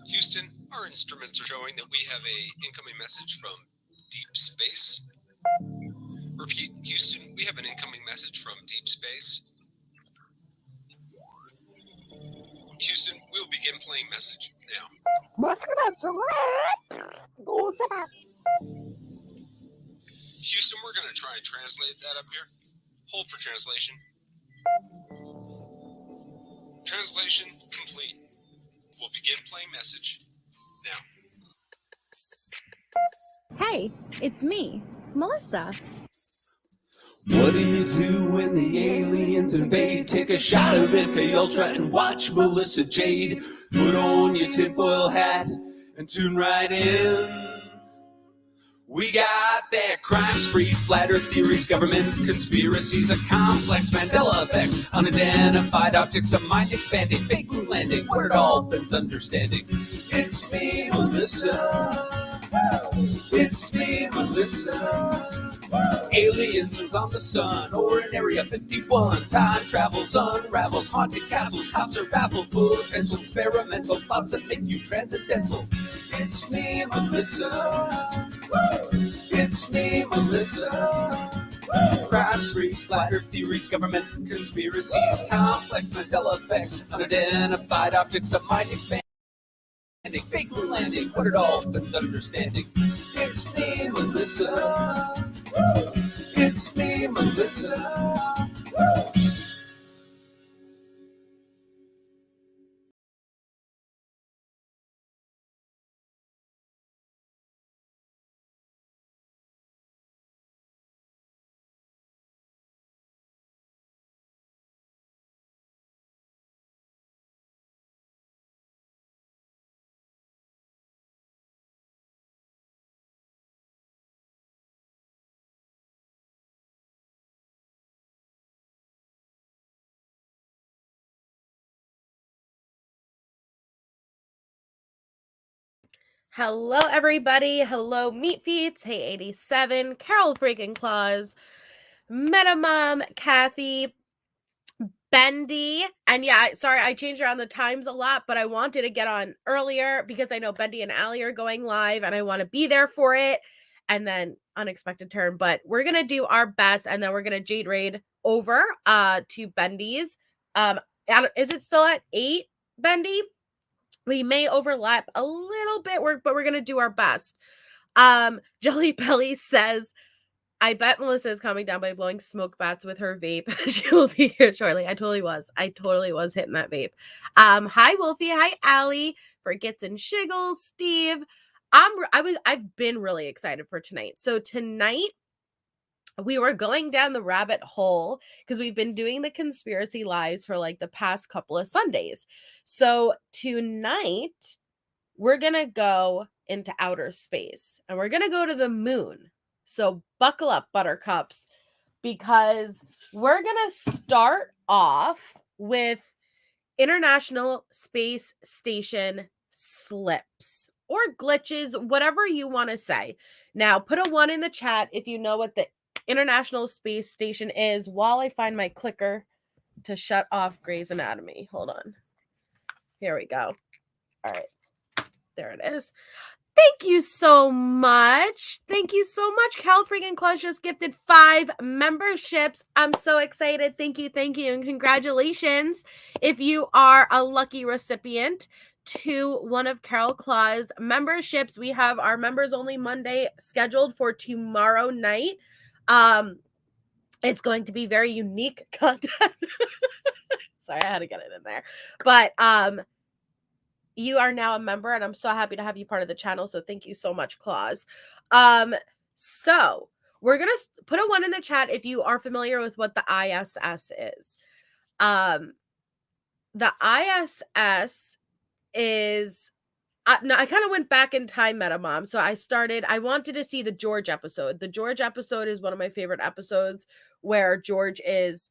Houston, our instruments are showing that we have a incoming message from deep space. Repeat, Houston, we have an incoming message from deep space. Houston, we'll begin playing message now. Houston, we're going to try and translate that up here. Hold for translation. Translation complete. We'll begin playing message now. Hey, it's me, Melissa. What do you do when the aliens invade? Take a shot of MK Ultra and watch Melissa Jade. Put on your tinfoil hat and tune right in. We got their crime spree, flat earth theories, government conspiracies, a complex Mandela effects, unidentified objects, a mind expanding, fake moon landing, what are dolphins understanding? It's me, Melissa. It's me, Melissa. Aliens is on the sun or in Area 51. Time travels, unravels, haunted castles, tops are baffled, potential experimental thoughts that make you transcendental. It's me, Melissa. It's me, Melissa. Crime sprees, flat earth theories, government conspiracies, complex Mandela effects, unidentified objects of mind expanding, fake moon landing, what it all but understanding. It's me, Melissa. It's me, Melissa. Hello, everybody. Hello, Meat Feets. Hey, 87. Carol Freaking Claus. Metamom, Kathy, Bendy. And yeah, sorry, I changed around the times a lot, but I wanted to get on earlier because I know Bendy and Allie are going live and I want to be there for it. And then unexpected turn, but we're going to do our best and then we're going to Jade raid over to Bendy's. Is it still at 8, Bendy? We may overlap a little bit, but we're going to do our best. Jelly Belly says, I bet Melissa is calming down by blowing smoke bats with her vape. She will be here shortly. I totally was hitting that vape. Hi Wolfie. Hi Allie. Forgets and Shiggles. Steve. I've been really excited for tonight. So tonight we were going down the rabbit hole because we've been doing the conspiracy lives for like the past couple of Sundays. So tonight we're going to go into outer space and we're going to go to the moon. So buckle up, buttercups, because we're going to start off with International Space Station slips or glitches, whatever you want to say. Now, put a 1 in the chat if you know what the International Space Station is while I find my clicker to shut off Grey's Anatomy. Hold on. Here we go. All right. There it is. Thank you so much. Thank you so much. Cal Freaking Claus just gifted 5 memberships. I'm so excited. Thank you. And congratulations if you are a lucky recipient to one of Carol Claus' memberships. We have our members only Monday scheduled for tomorrow night. It's going to be very unique content. Sorry, I had to get it in there. But you are now a member, and I'm so happy to have you part of the channel. So thank you so much, Claus. So we're going to put a 1 in the chat if you are familiar with what the ISS is. The ISS is... I kind of went back in time, Metamom. So I wanted to see the George episode. The George episode is one of my favorite episodes where George is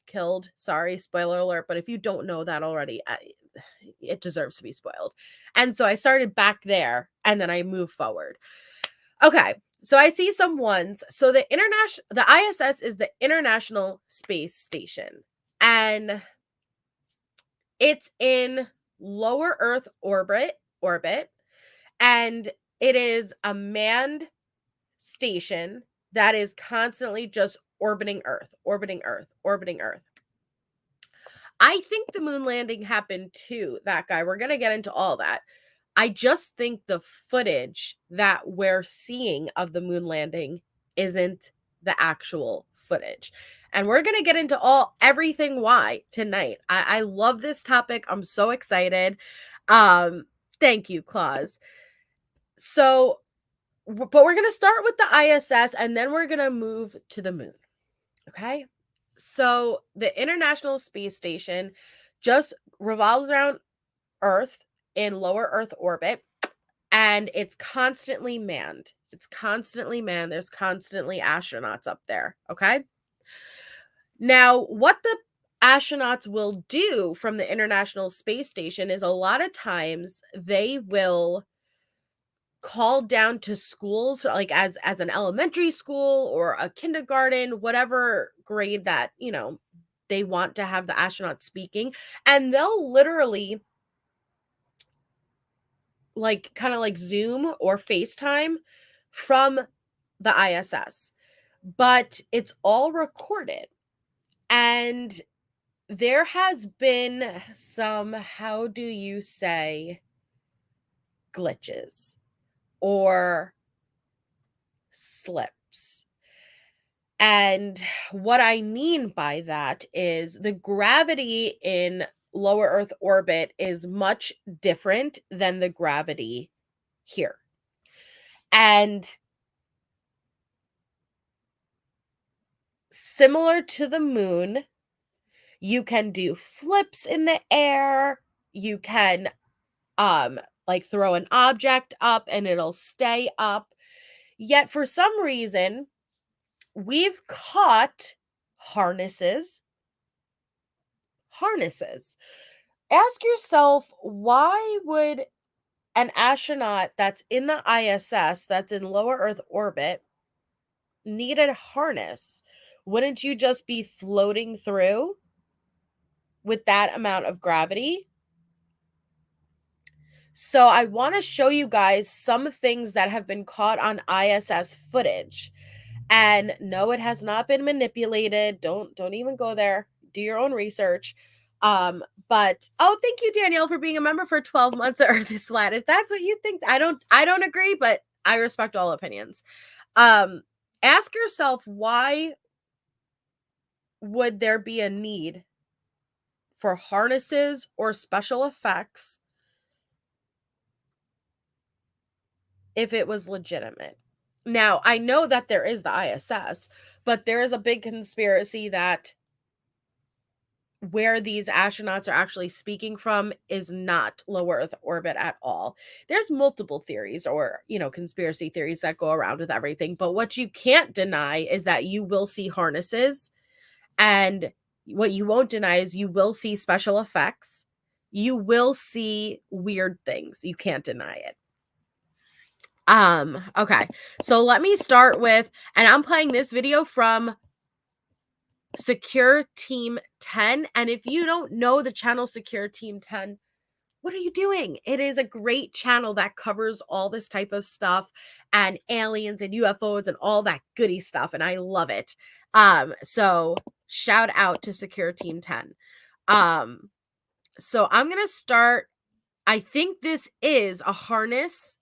killed. Sorry, spoiler alert. But if you don't know that already, it deserves to be spoiled. And so I started back there and then I moved forward. Okay. So I see some 1s. So the ISS is the International Space Station. And it's in lower Earth orbit, and it is a manned station that is constantly just orbiting Earth. I think the moon landing happened too, that guy. We're going to get into all that. I just think the footage that we're seeing of the moon landing isn't the actual footage. And we're going to get into everything why tonight. I love this topic. I'm so excited. Thank you, Claus. So, but we're going to start with the ISS and then we're going to move to the moon. Okay? So, the International Space Station just revolves around Earth in lower Earth orbit, and it's constantly manned. There's constantly astronauts up there. Okay. Now, what the astronauts will do from the International Space Station is a lot of times they will call down to schools, like as an elementary school or a kindergarten, whatever grade that, they want to have the astronauts speaking, and they'll literally kind of like Zoom or FaceTime from the ISS, but it's all recorded. And there has been some, how do you say, glitches or slips. And what I mean by that is the gravity in lower Earth orbit is much different than the gravity here. And similar to the moon, you can do flips in the air. You can throw an object up and it'll stay up. Yet for some reason, we've caught harnesses. Ask yourself, why would an astronaut that's in the ISS, that's in lower Earth orbit, need a harness? Wouldn't you just be floating through with that amount of gravity? So I want to show you guys some things that have been caught on ISS footage. And no, it has not been manipulated. Don't even go there. Do your own research. But thank you, Danielle, for being a member for 12 months at Earth is Flat. If that's what you think, I don't agree, but I respect all opinions. Ask yourself, why would there be a need for harnesses or special effects if it was legitimate? Now, I know that there is the ISS, but there is a big conspiracy that where these astronauts are actually speaking from is not lower Earth orbit at all. There's multiple theories or, conspiracy theories that go around with everything. But what you can't deny is that you will see harnesses. And what you won't deny is you will see special effects. You will see weird things. You can't deny it. Okay. So let me start with, and I'm playing this video from Secure Team 10. And if you don't know the channel Secure Team 10, what are you doing? It is a great channel that covers all this type of stuff and aliens and UFOs and all that goody stuff. And I love it. So shout out to Secure Team 10. So I'm going to start. I think this is a harness.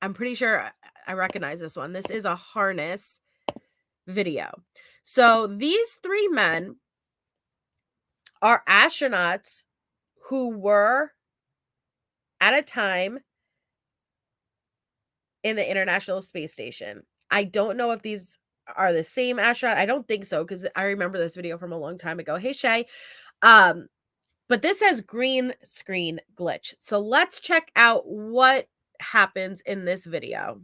I'm pretty sure I recognize this one. This is a harness video. So these three men are astronauts who were at a time in the International Space Station. I don't know if these are the same astronaut. I don't think so, because I remember this video from a long time ago. Hey, Shay. But this has green screen glitch. So let's check out what happens in this video.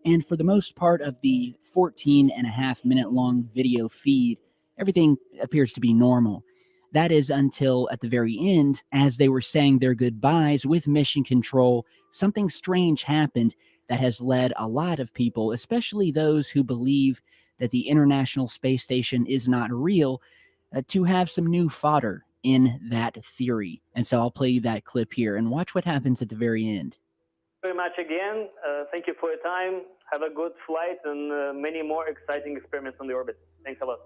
And for the most part of the 14.5-minute long video feed, everything appears to be normal. That is until at the very end, as they were saying their goodbyes with mission control, something strange happened that has led a lot of people, especially those who believe that the International Space Station is not real, to have some new fodder in that theory. And so I'll play you that clip here and watch what happens at the very end. Very much again. Thank you for your time. Have a good flight and many more exciting experiments on the orbit. Thanks a lot.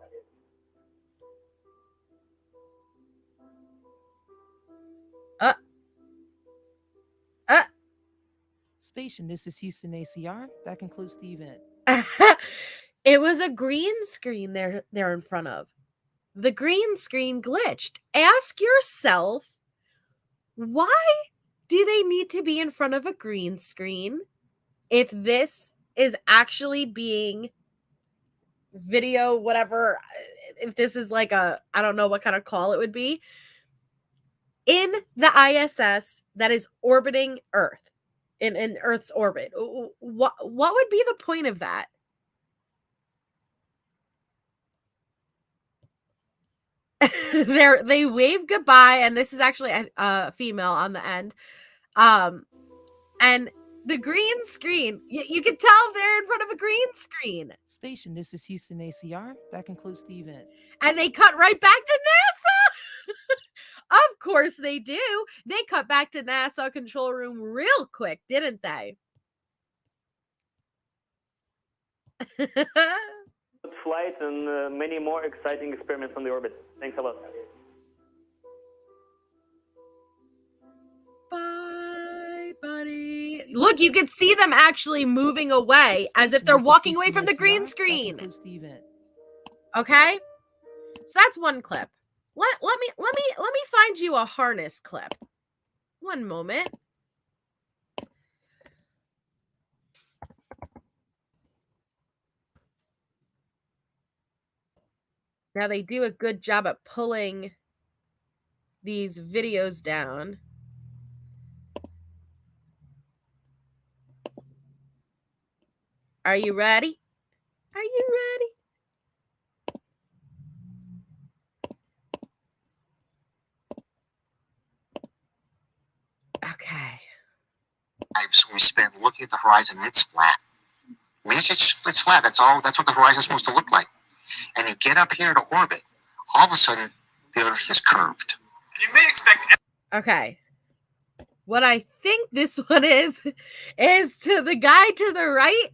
Station, this is Houston ACR. That concludes the event. It was a green screen they're in front of. The green screen glitched. Ask yourself, why do they need to be in front of a green screen if this is actually being video, whatever, if this is like a, I don't know what kind of call it would be, in the ISS that is orbiting Earth, in Earth's orbit? What would be the point of that? They wave goodbye, and this is actually a female on the end. And the green screen, you can tell they're in front of a green screen. Station, this is Houston ACR. That concludes the event. And they cut right back to NASA. Of course they do. They cut back to NASA control room real quick, didn't they? Good flight and many more exciting experiments on the orbit. Thanks a lot. Bye, buddy. Look, you can see them actually moving away as if they're walking away from the green screen. That concludes the event. Okay? So that's one clip. Let me find you a harness clip. One moment. Now they do a good job at pulling these videos down. Are you ready? Are you ready? Okay. Lives we spend looking at the horizon, and it's flat. I mean, it's flat. That's all. That's what the horizon's supposed to look like. And you get up here to orbit, all of a sudden the Earth is curved. You may expect. Okay. What I think this one is to the guy to the right.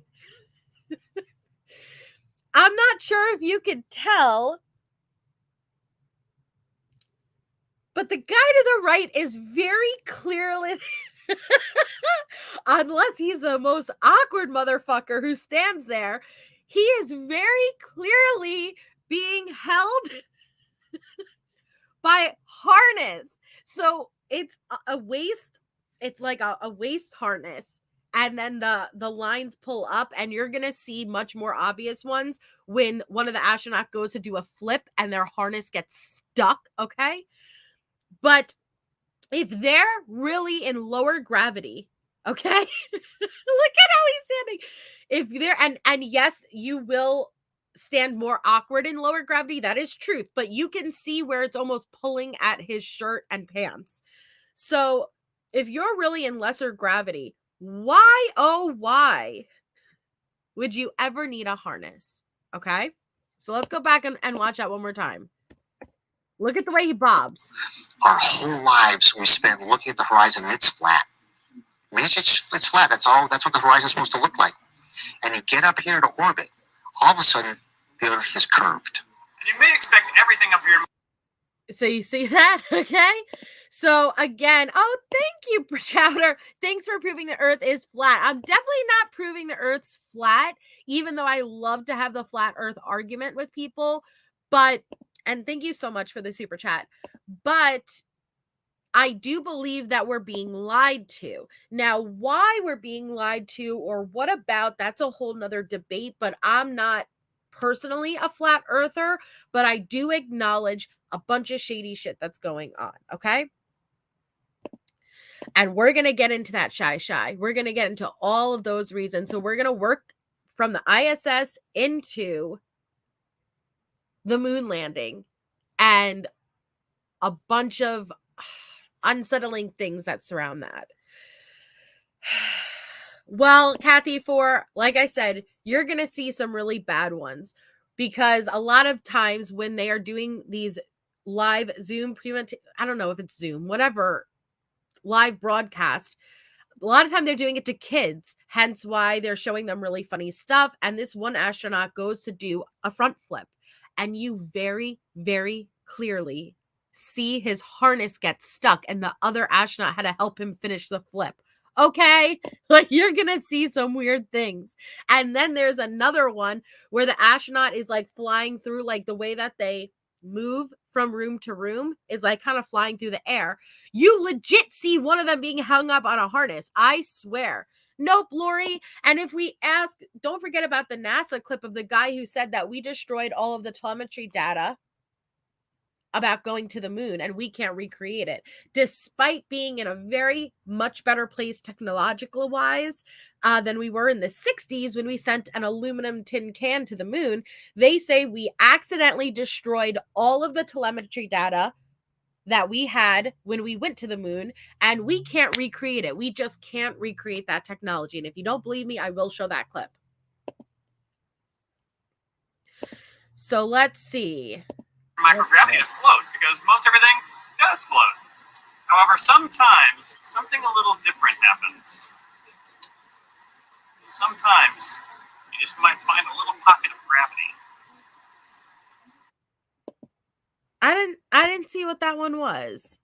I'm not sure if you can tell, but the guy to the right is very clearly, unless he's the most awkward motherfucker who stands there, he is very clearly being held by harness. So it's a waist, it's like a waist harness. And then the lines pull up, and you're going to see much more obvious ones when one of the astronauts goes to do a flip and their harness gets stuck, okay? But if they're really in lower gravity, okay? Look at how he's standing. If they're, and yes, you will stand more awkward in lower gravity. That is truth. But you can see where it's almost pulling at his shirt and pants. So if you're really in lesser gravity, why, oh, why would you ever need a harness? Okay, so let's go back and watch that one more time. Look at the way he bobs. Our whole lives we spend looking at the horizon, and it's flat. I mean, it's flat. That's all. That's what the horizon's supposed to look like. And you get up here to orbit, all of a sudden the Earth is curved. You may expect everything up here. So you see that, okay? So again, oh, thank you, Chowder. Thanks for proving the Earth is flat. I'm definitely not proving the Earth's flat, even though I love to have the flat Earth argument with people. But, and thank you so much for the super chat. But I do believe that we're being lied to. Now, why we're being lied to or what about, that's a whole nother debate, but I'm not personally a flat earther, but I do acknowledge a bunch of shady shit that's going on, okay? And we're going to get into that shy. We're going to get into all of those reasons. So we're going to work from the ISS into the moon landing and a bunch of unsettling things that surround that. Well, Kathy, like I said, you're going to see some really bad ones because a lot of times when they are doing these live Zoom I don't know if it's Zoom, whatever live broadcast. A lot of time they're doing it to kids, hence why they're showing them really funny stuff. And this one astronaut goes to do a front flip, and you very, very clearly see his harness get stuck, and the other astronaut had to help him finish the flip. Okay, like you're gonna see some weird things. And then there's another one where the astronaut is like flying through, like the way that they move from room to room is like kind of flying through the air. You legit see one of them being hung up on a harness. I swear. Nope, Lori. And if we ask, don't forget about the NASA clip of the guy who said that we destroyed all of the telemetry data about going to the moon and we can't recreate it, despite being in a very much better place technological wise than we were in the 60s when we sent an aluminum tin can to the moon. They say we accidentally destroyed all of the telemetry data that we had when we went to the moon, and we can't recreate it. We just can't recreate that technology. And if you don't believe me, I will show that clip. So let's see. Microgravity to float, because most everything does float. However, sometimes something a little different happens. Sometimes you just might find a little pocket of gravity. I didn't see what that one was.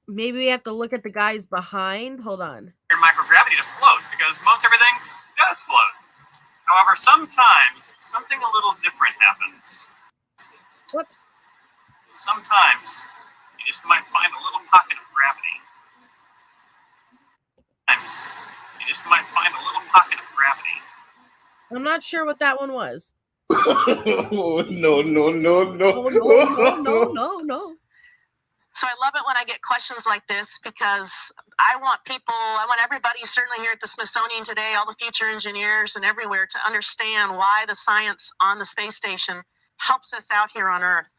Maybe we have to look at the guys behind. Hold on. Microgravity to float, because most everything does float. However, sometimes something a little different happens. Whoops. Sometimes you just might find a little pocket of gravity. Sometimes you just might find a little pocket of gravity. I'm not sure what that one was. Oh, no. No. So I love it when I get questions like this, because I want everybody, certainly here at the Smithsonian today, all the future engineers and everywhere, to understand why the science on the space station helps us out here on Earth.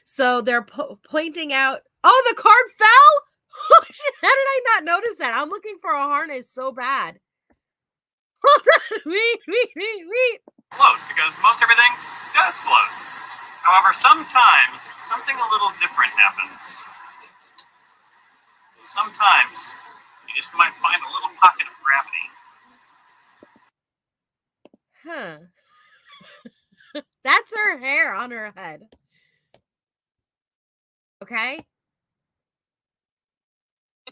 So they're pointing out, oh, the card fell? Oh, shit, how did I not notice that? I'm looking for a harness so bad. Hold on, wait. Float, because most everything does float. However, sometimes something a little different happens. Sometimes you just might find a little pocket of gravity. Huh. That's her hair on her head. Okay.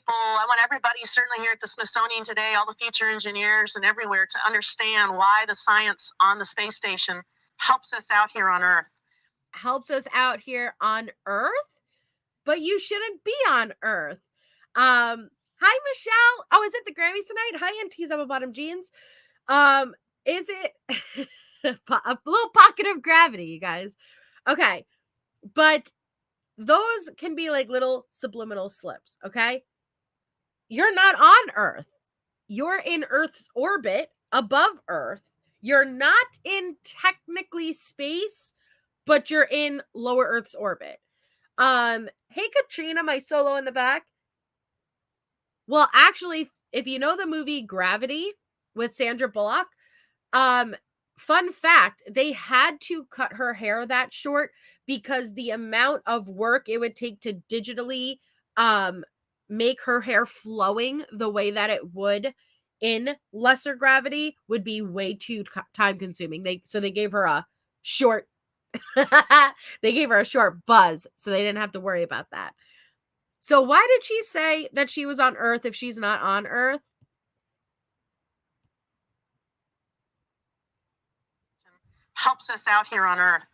I want everybody, certainly here at the Smithsonian today, all the future engineers and everywhere, to understand why the science on the space station helps us out here on Earth. Helps us out here on Earth? But you shouldn't be on Earth. Hi, Michelle. Oh, is it the Grammys tonight? Hi, Aunties Up Bottom Jeans. Is it a little pocket of gravity, you guys? Okay. But those can be like little subliminal slips, okay? You're not on Earth. You're in Earth's orbit above Earth. You're not in technically space, but you're in lower Earth's orbit. Hey Katrina, my solo in the back. Well, actually, if you know the movie Gravity with Sandra Bullock, fun fact, they had to cut her hair that short because the amount of work it would take to digitally make her hair flowing the way that it would in lesser gravity would be way too time consuming. They gave her a short they gave her a short buzz so they didn't have to worry about that. So why did she say that she was on Earth if she's not on Earth? Helps us out here on Earth.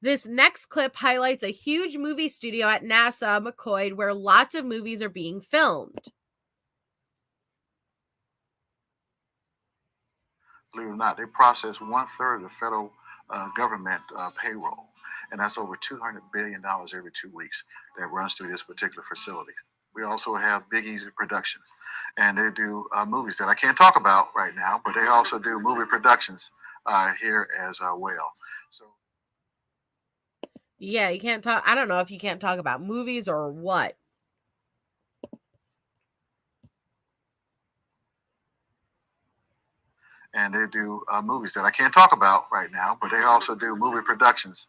This next clip highlights a huge movie studio at NASA McCoy where lots of movies are being filmed. Believe it or not, they process 1/3 of the federal government payroll, and that's over $200 billion every 2 weeks that runs through this particular facility. We also have Big Easy Productions, and they do movies that I can't talk about right now, but they also do movie productions here as well. So, yeah, you can't talk. I don't know if you can't talk about movies or what. and they do movies that I can't talk about right now, but they also do movie productions.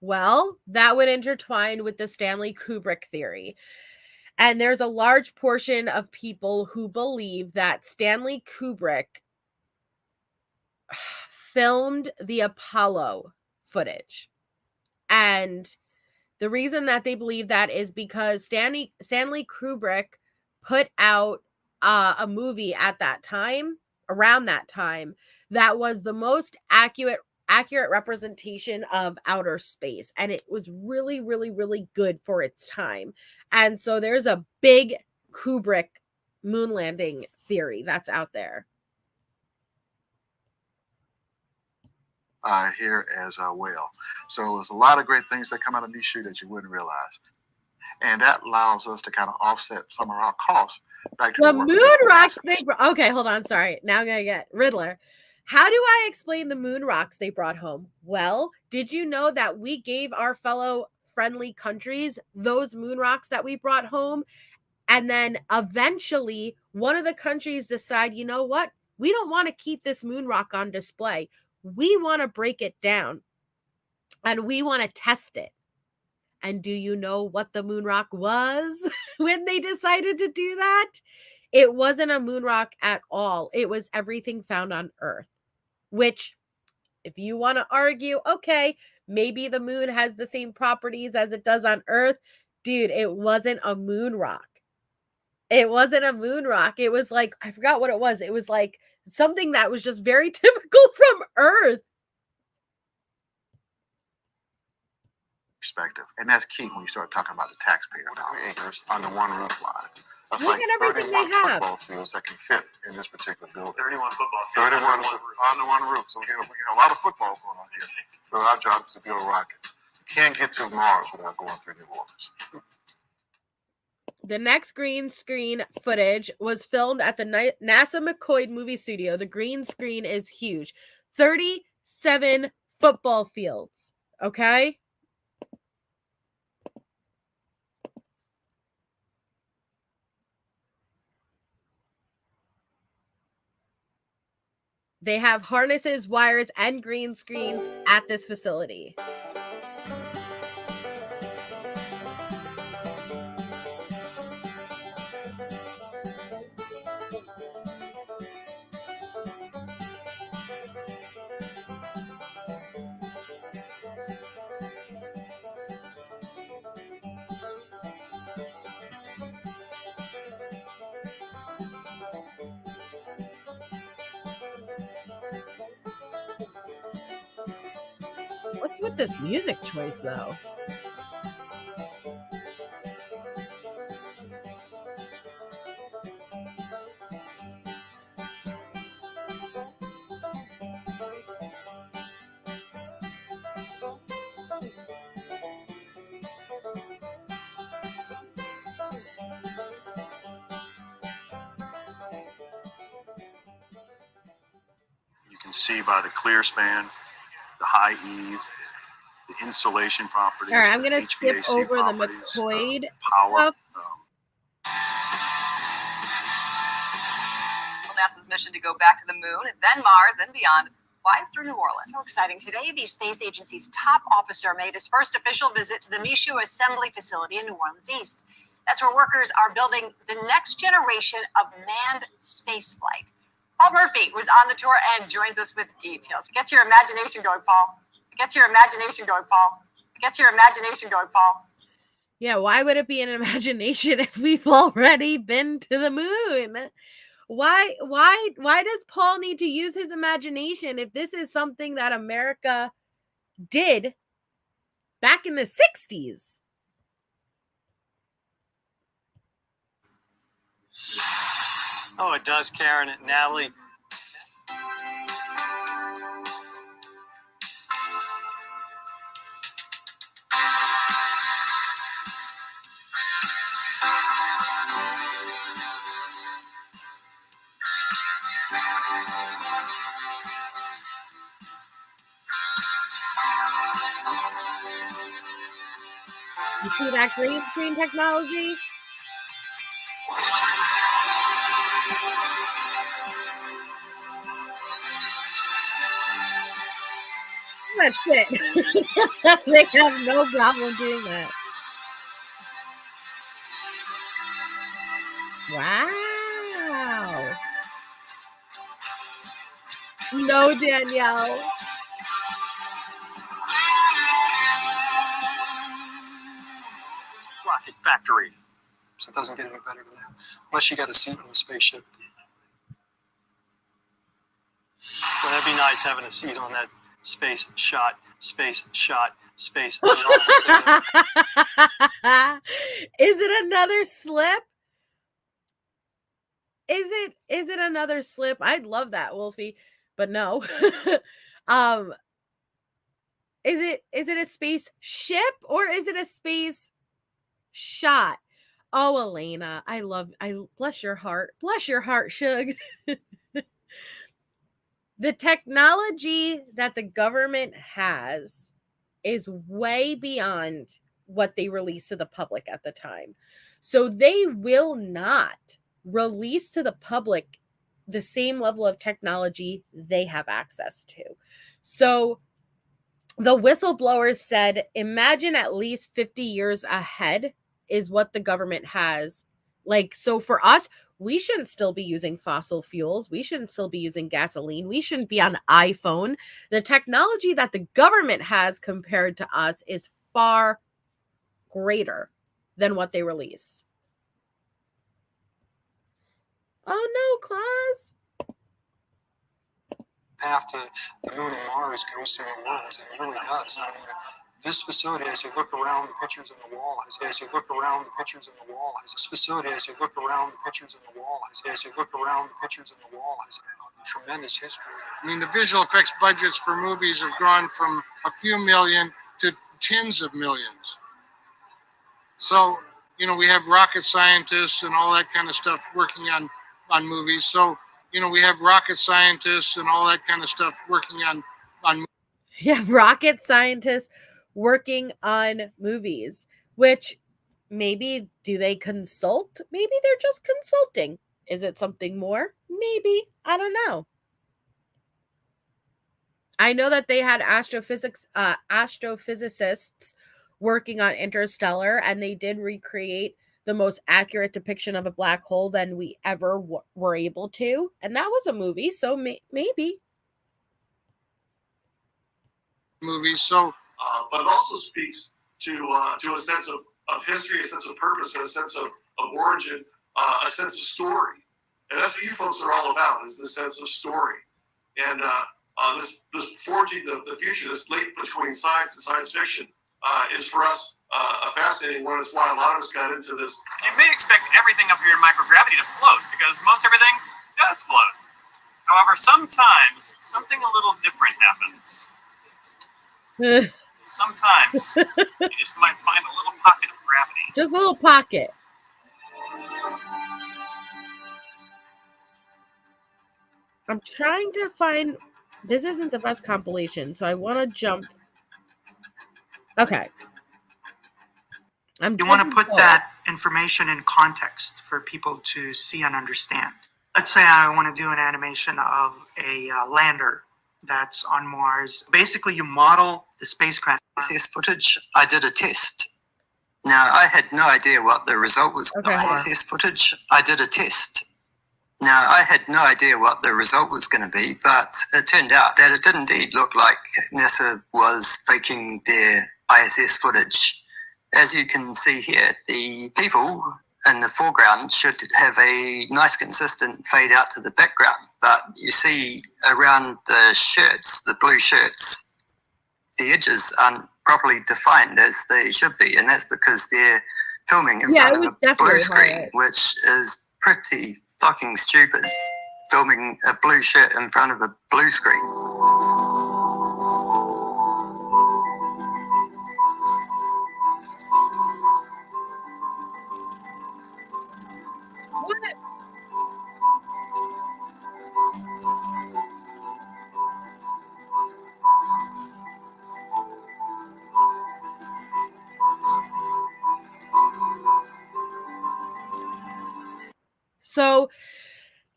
Well, that would intertwine with the Stanley Kubrick theory. And there's a large portion of people who believe that Stanley Kubrick filmed the Apollo footage. And the reason that they believe that is because Stanley Kubrick put out a movie at that time, around that time, that was the most accurate representation of outer space, and it was really, really, really good for its time. And so there's a big Kubrick moon landing theory that's out there. Here as well. So there's a lot of great things that come out of Nishu that you wouldn't realize. And that allows us to kind of offset some of our costs back to The work moon rocks okay, hold on, sorry. Now I'm gonna get Riddler. How do I explain the moon rocks they brought home? Well, did you know that we gave our fellow friendly countries those moon rocks that we brought home? And then eventually one of the countries decide, you know what? We don't want to keep this moon rock on display. We want to break it down and we want to test it. And do you know what the moon rock was when they decided to do that? It wasn't a moon rock at all. It was everything found on Earth, which, if you want to argue, okay, maybe the moon has the same properties as it does on Earth. Dude, it wasn't a moon rock. It wasn't a moon rock. It was like, I forgot what it was. It was like something that was just very typical from Earth. Perspective. And that's key when you start talking about the taxpayer acres under one roof line. That's Look like at everything 31 they have. football fields that can fit in this particular building. 31 football fields 31 under one roof. So we get a lot of football going on here. So our job is to build rockets. You can't get to Mars without going through New Orleans. The next green screen footage was filmed at the NASA McCoy movie studio. The green screen is huge. 37 football fields. Okay? They have harnesses, wires, and green screens at this facility. What's with this music choice, though? You can see by the clear span, the high eave, the insulation properties. All right, I'm going to skip over the McCoy power. NASA's mission to go back to the moon, then Mars, and beyond flies through New Orleans. So exciting. Today, the space agency's top officer made his first official visit to the Michoud Assembly Facility in New Orleans East. That's where workers are building the next generation of manned spaceflight. Paul Murphy was on the tour and joins us with details. Get your imagination going, Paul. Get your imagination going, Paul. Get your imagination going, Paul. Yeah, why would it be an imagination if we've already been to the moon? Why does Paul need to use his imagination if this is something that America did back in the 60s? Oh, it does, Karen and Natalie. You see that green screen technology? that shit. They have no problem doing that. Wow. No, Danielle. Rocket factory. So it doesn't get any better than that, unless you got a seat in the spaceship. Well, that'd be nice having a seat on that space shot. Is it another slip? Is it another slip? I'd love that, Wolfie, but no. Is it a space ship or is it a space shot? Oh, Elena, I bless your heart. Bless your heart, Shug. The technology that the government has is way beyond what they release to the public at the time. So they will not release to the public the same level of technology they have access to. So the whistleblowers said, imagine at least 50 years ahead is what the government has. Like, so for us, we shouldn't still be using fossil fuels. We shouldn't still be using gasoline. We shouldn't be on iPhone. The technology that the government has compared to us is far greater than what they release. Oh no, Claus. Path to the moon and Mars goes through the worlds, and it really does. I mean, this facility, as you look around the pictures on the wall, as you look around the pictures on the wall, this facility, as you look around the pictures on the wall, as you look around the pictures on the wall, has a tremendous history. I mean, the visual effects budgets for movies have gone from a few million to tens of millions. So, you know, we have rocket scientists and all that kind of stuff working on movies. So, you know, we have rocket scientists and all that kind of stuff working on Yeah, rocket scientists working on movies, which maybe do they consult? Maybe they're just consulting. Is it something more? Maybe. I don't know. I know that they had astrophysicists working on Interstellar, and they did recreate the most accurate depiction of a black hole than we ever were able to. And that was a movie, so maybe. movies. So, but it also speaks to a sense of history, a sense of purpose, and a sense of origin, a sense of story. And that's what you folks are all about, is this sense of story. And this forging the future, this link between science and science fiction, is for us a fascinating one. It's why a lot of us got into this. You may expect everything up here in microgravity to float, because most everything does float. However, sometimes something a little different happens. Sometimes you just might find a little pocket of gravity. Just a little pocket. I'm trying to find... This isn't the best compilation, so I want to jump. Okay. You want to put that information in context for people to see and understand. Let's say I want to do an animation of a lander that's on Mars. Basically, you model the spacecraft. ISS footage, I did a test. Now, I had no idea what the result was. Okay, ISS footage, I did a test. Now, I had no idea what the result was going to be, but it turned out that it did indeed look like NASA was faking their ISS footage. As you can see here, the people in the foreground should have a nice consistent fade out to the background, but you see around the shirts, the blue shirts, the edges aren't properly defined as they should be, and that's because they're filming in front of a blue screen, which is pretty fucking stupid, filming a blue shirt in front of a blue screen. What? So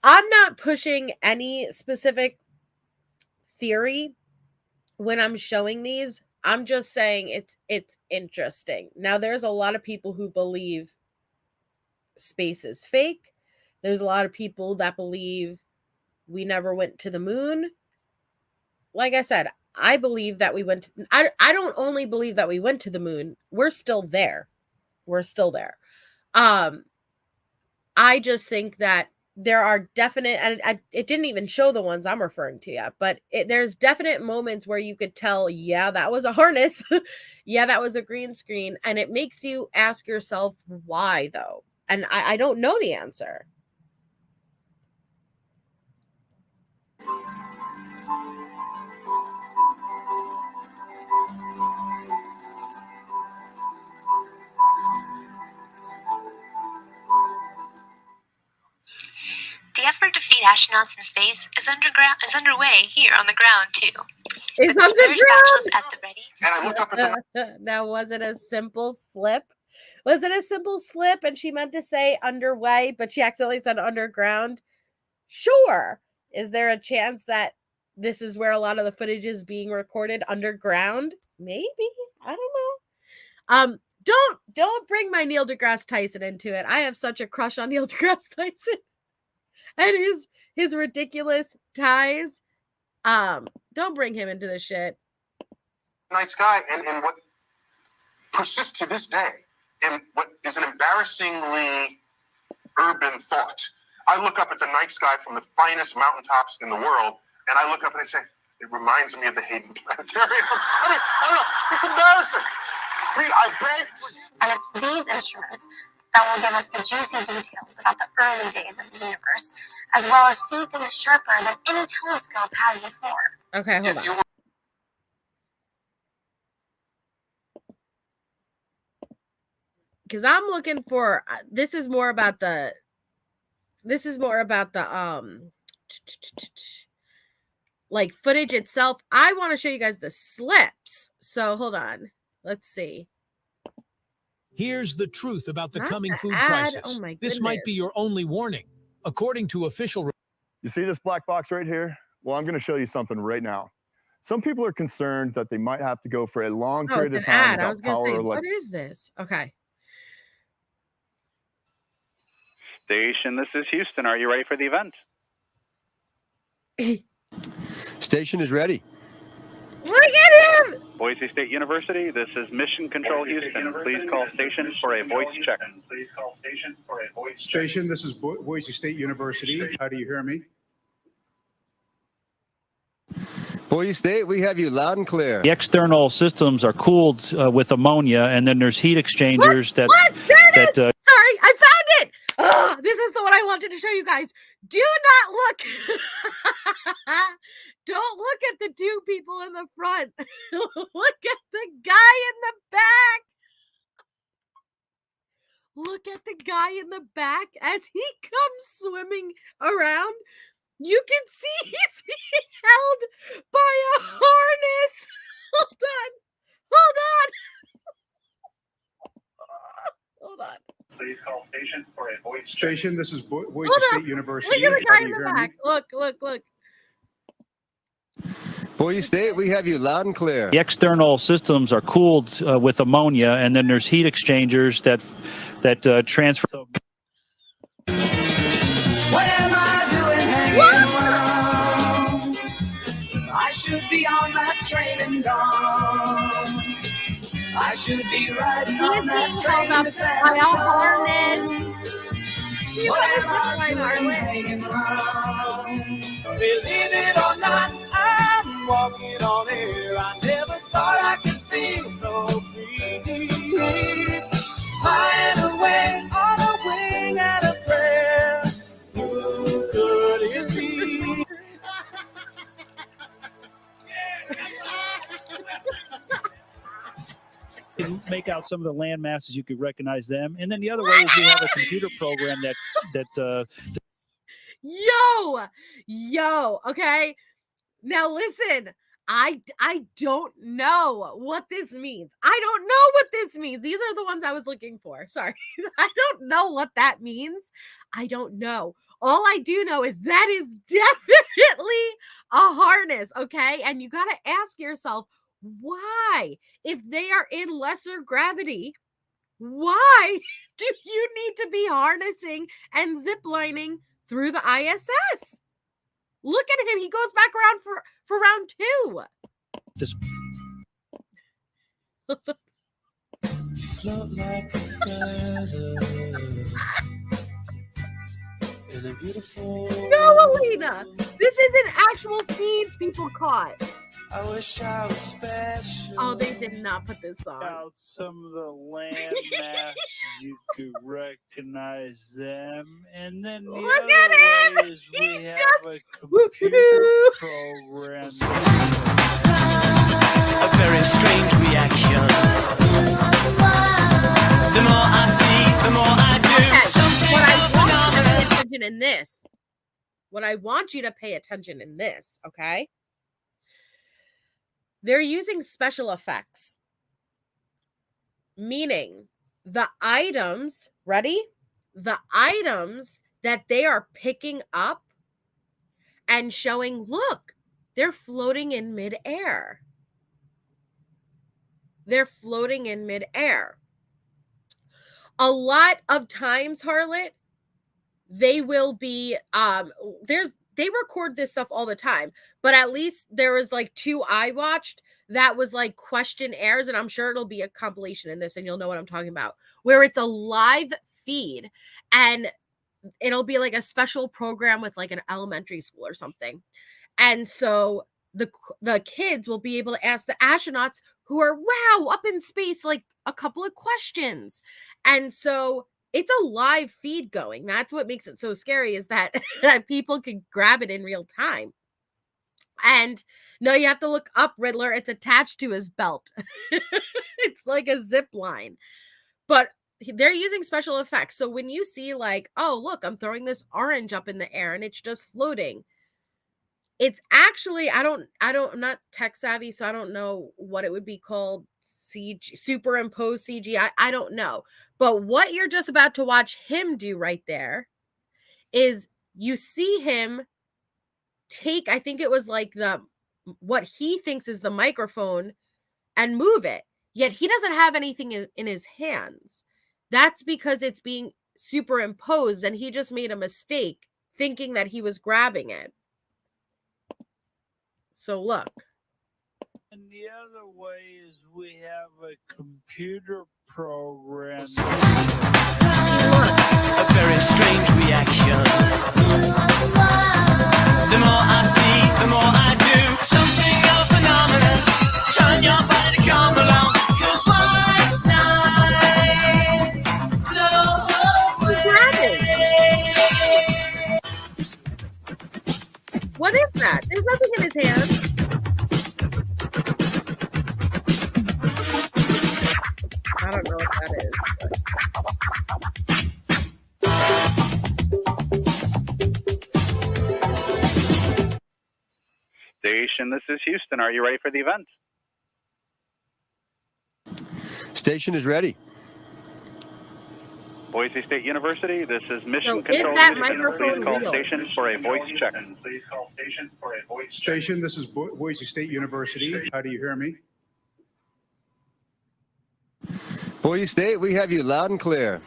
I'm not pushing any specific theory when I'm showing these, I'm just saying it's interesting. Now, there's a lot of people who believe space is fake. There's a lot of people that believe we never went to the moon. Like I said, I believe that we went to, I don't only believe that we went to the moon. We're still there. We're still there. I just think that there are definite, and it didn't even show the ones I'm referring to yet, but there's definite moments where you could tell, yeah, that was a harness. Yeah, that was a green screen. And it makes you ask yourself, why though? And I don't know the answer. The effort to feed astronauts in space is underway here on the ground too. It's With spare spatulas at the ready. And I looked up at the Now, was it a simple slip? Was it a simple slip and she meant to say underway, but she accidentally said underground? Sure. Is there a chance that this is where a lot of the footage is being recorded underground? Maybe. I don't know. Don't bring my Neil deGrasse Tyson into it. I have such a crush on Neil deGrasse Tyson and his ridiculous ties. Don't bring him into this shit. night sky, and what persists to this day, and what is an embarrassingly urban thought. I look up at the night sky from the finest mountaintops in the world, and I look up and I say, it reminds me of the Hayden Planetarium. I don't know, it's embarrassing. Please, I beg for you. And it's these instruments that will give us the juicy details about the early days of the universe, as well as see things sharper than any telescope has before. Okay, hold on. Because I'm looking for, this is more about the like footage itself. I want to show you guys the slips. So hold on. Let's see. Here's the truth about the Not coming the food ad. crisis. Oh my This might be your only warning. According to official... You see this black box right here? Well, I'm going to show you something right now. Some people are concerned that they might have to go for a long Oh, period it's of an time ad. I was without gonna power say, or what electricity. is this? Okay. Station, this is Houston. Are you ready for the event? Station is ready. Look at him! Boise State University, this is Mission Control Houston. Please call station for a voice check. Station, this is Boise State University. How do you hear me? Boise State, we have you loud and clear. The external systems are cooled with ammonia, and then there's heat exchangers There it is! Sorry, I found it! Oh, this is the one I wanted to show you guys. Do not look. Don't look at the two people in the front. Look at the guy in the back. Look at the guy in the back as he comes swimming around. You can see he's being held by a harness. Hold on. Hold on. Please call station for a voice check. Station, this is Boise Hold on. State University. Look at the How guy do in you the hear me? back. Look. Boise State, we have you loud and clear. The external systems are cooled with ammonia, and then there's heat exchangers that transfer. What am I doing hanging around? I should be on that train and gone. I should be riding on that train to San Antonio. What am I doing hanging around? Believe it or not, I'm walking on air. I never thought I could feel so free. Flying away on a wing and a prayer. Who could it be? You can make out some of the land masses, you could recognize them. And then the other way is we have a computer program that Yo, okay. Now listen, I don't know what this means. I don't know what this means. These are the ones I was looking for. Sorry. I don't know what that means. I don't know. All I do know is that is definitely a harness, okay? And you got to ask yourself, why? If they are in lesser gravity, why do you need to be harnessing and ziplining through the ISS? Look at him. He goes back around for round 2. Float like a feather in a beautiful. No, Alina. This isn't actual feeds people caught. I wish I was special. Oh, they did not put this on. Out some of the land masses, you could recognize them. And then the Look other at him! way is we have a Woo-hoo! computer program. A very strange reaction. The more I see, the more I do. What I want you to pay attention in this, okay? They're using special effects, meaning the items, ready? The items that they are picking up and showing, look, they're floating in midair. They're floating in midair. A lot of times, Harlot, they will be, they record this stuff all the time, but at least there was like 2 I watched that was like questionnaires, and I'm sure it'll be a compilation in this and you'll know what I'm talking about, where it's a live feed and it'll be like a special program with like an elementary school or something. And so the kids will be able to ask the astronauts who are, wow, up in space, like a couple of questions. And so it's a live feed going. That's what makes it so scary, is that people can grab it in real time. And no, you have to look up, Riddler. It's attached to his belt. It's like a zip line. But they're using special effects. So when you see like, oh, look, I'm throwing this orange up in the air and it's just floating. It's actually, I'm not tech savvy, so I don't know what it would be called. CG, superimposed CG. I don't know. But what you're just about to watch him do right there is you see him take, I think it was like what he thinks is the microphone, and move it. Yet he doesn't have anything in his hands. That's because it's being superimposed and he just made a mistake thinking that he was grabbing it. So look. And the other way is we have a computer program. A very strange reaction. The more I see, the more I do. Something of a phenomenon. Turn your body to come along. 'Cause white nights blow away. What is that? There's nothing in his hand. I don't know what that is. Station, this is Houston. Are you ready for the event? Station is ready. Boise State University, this is Mission So is Control that Houston. microphone Please call real? station for a voice check. Station, this is Boise State University. How do you hear me? Boise State, we have you loud and clear.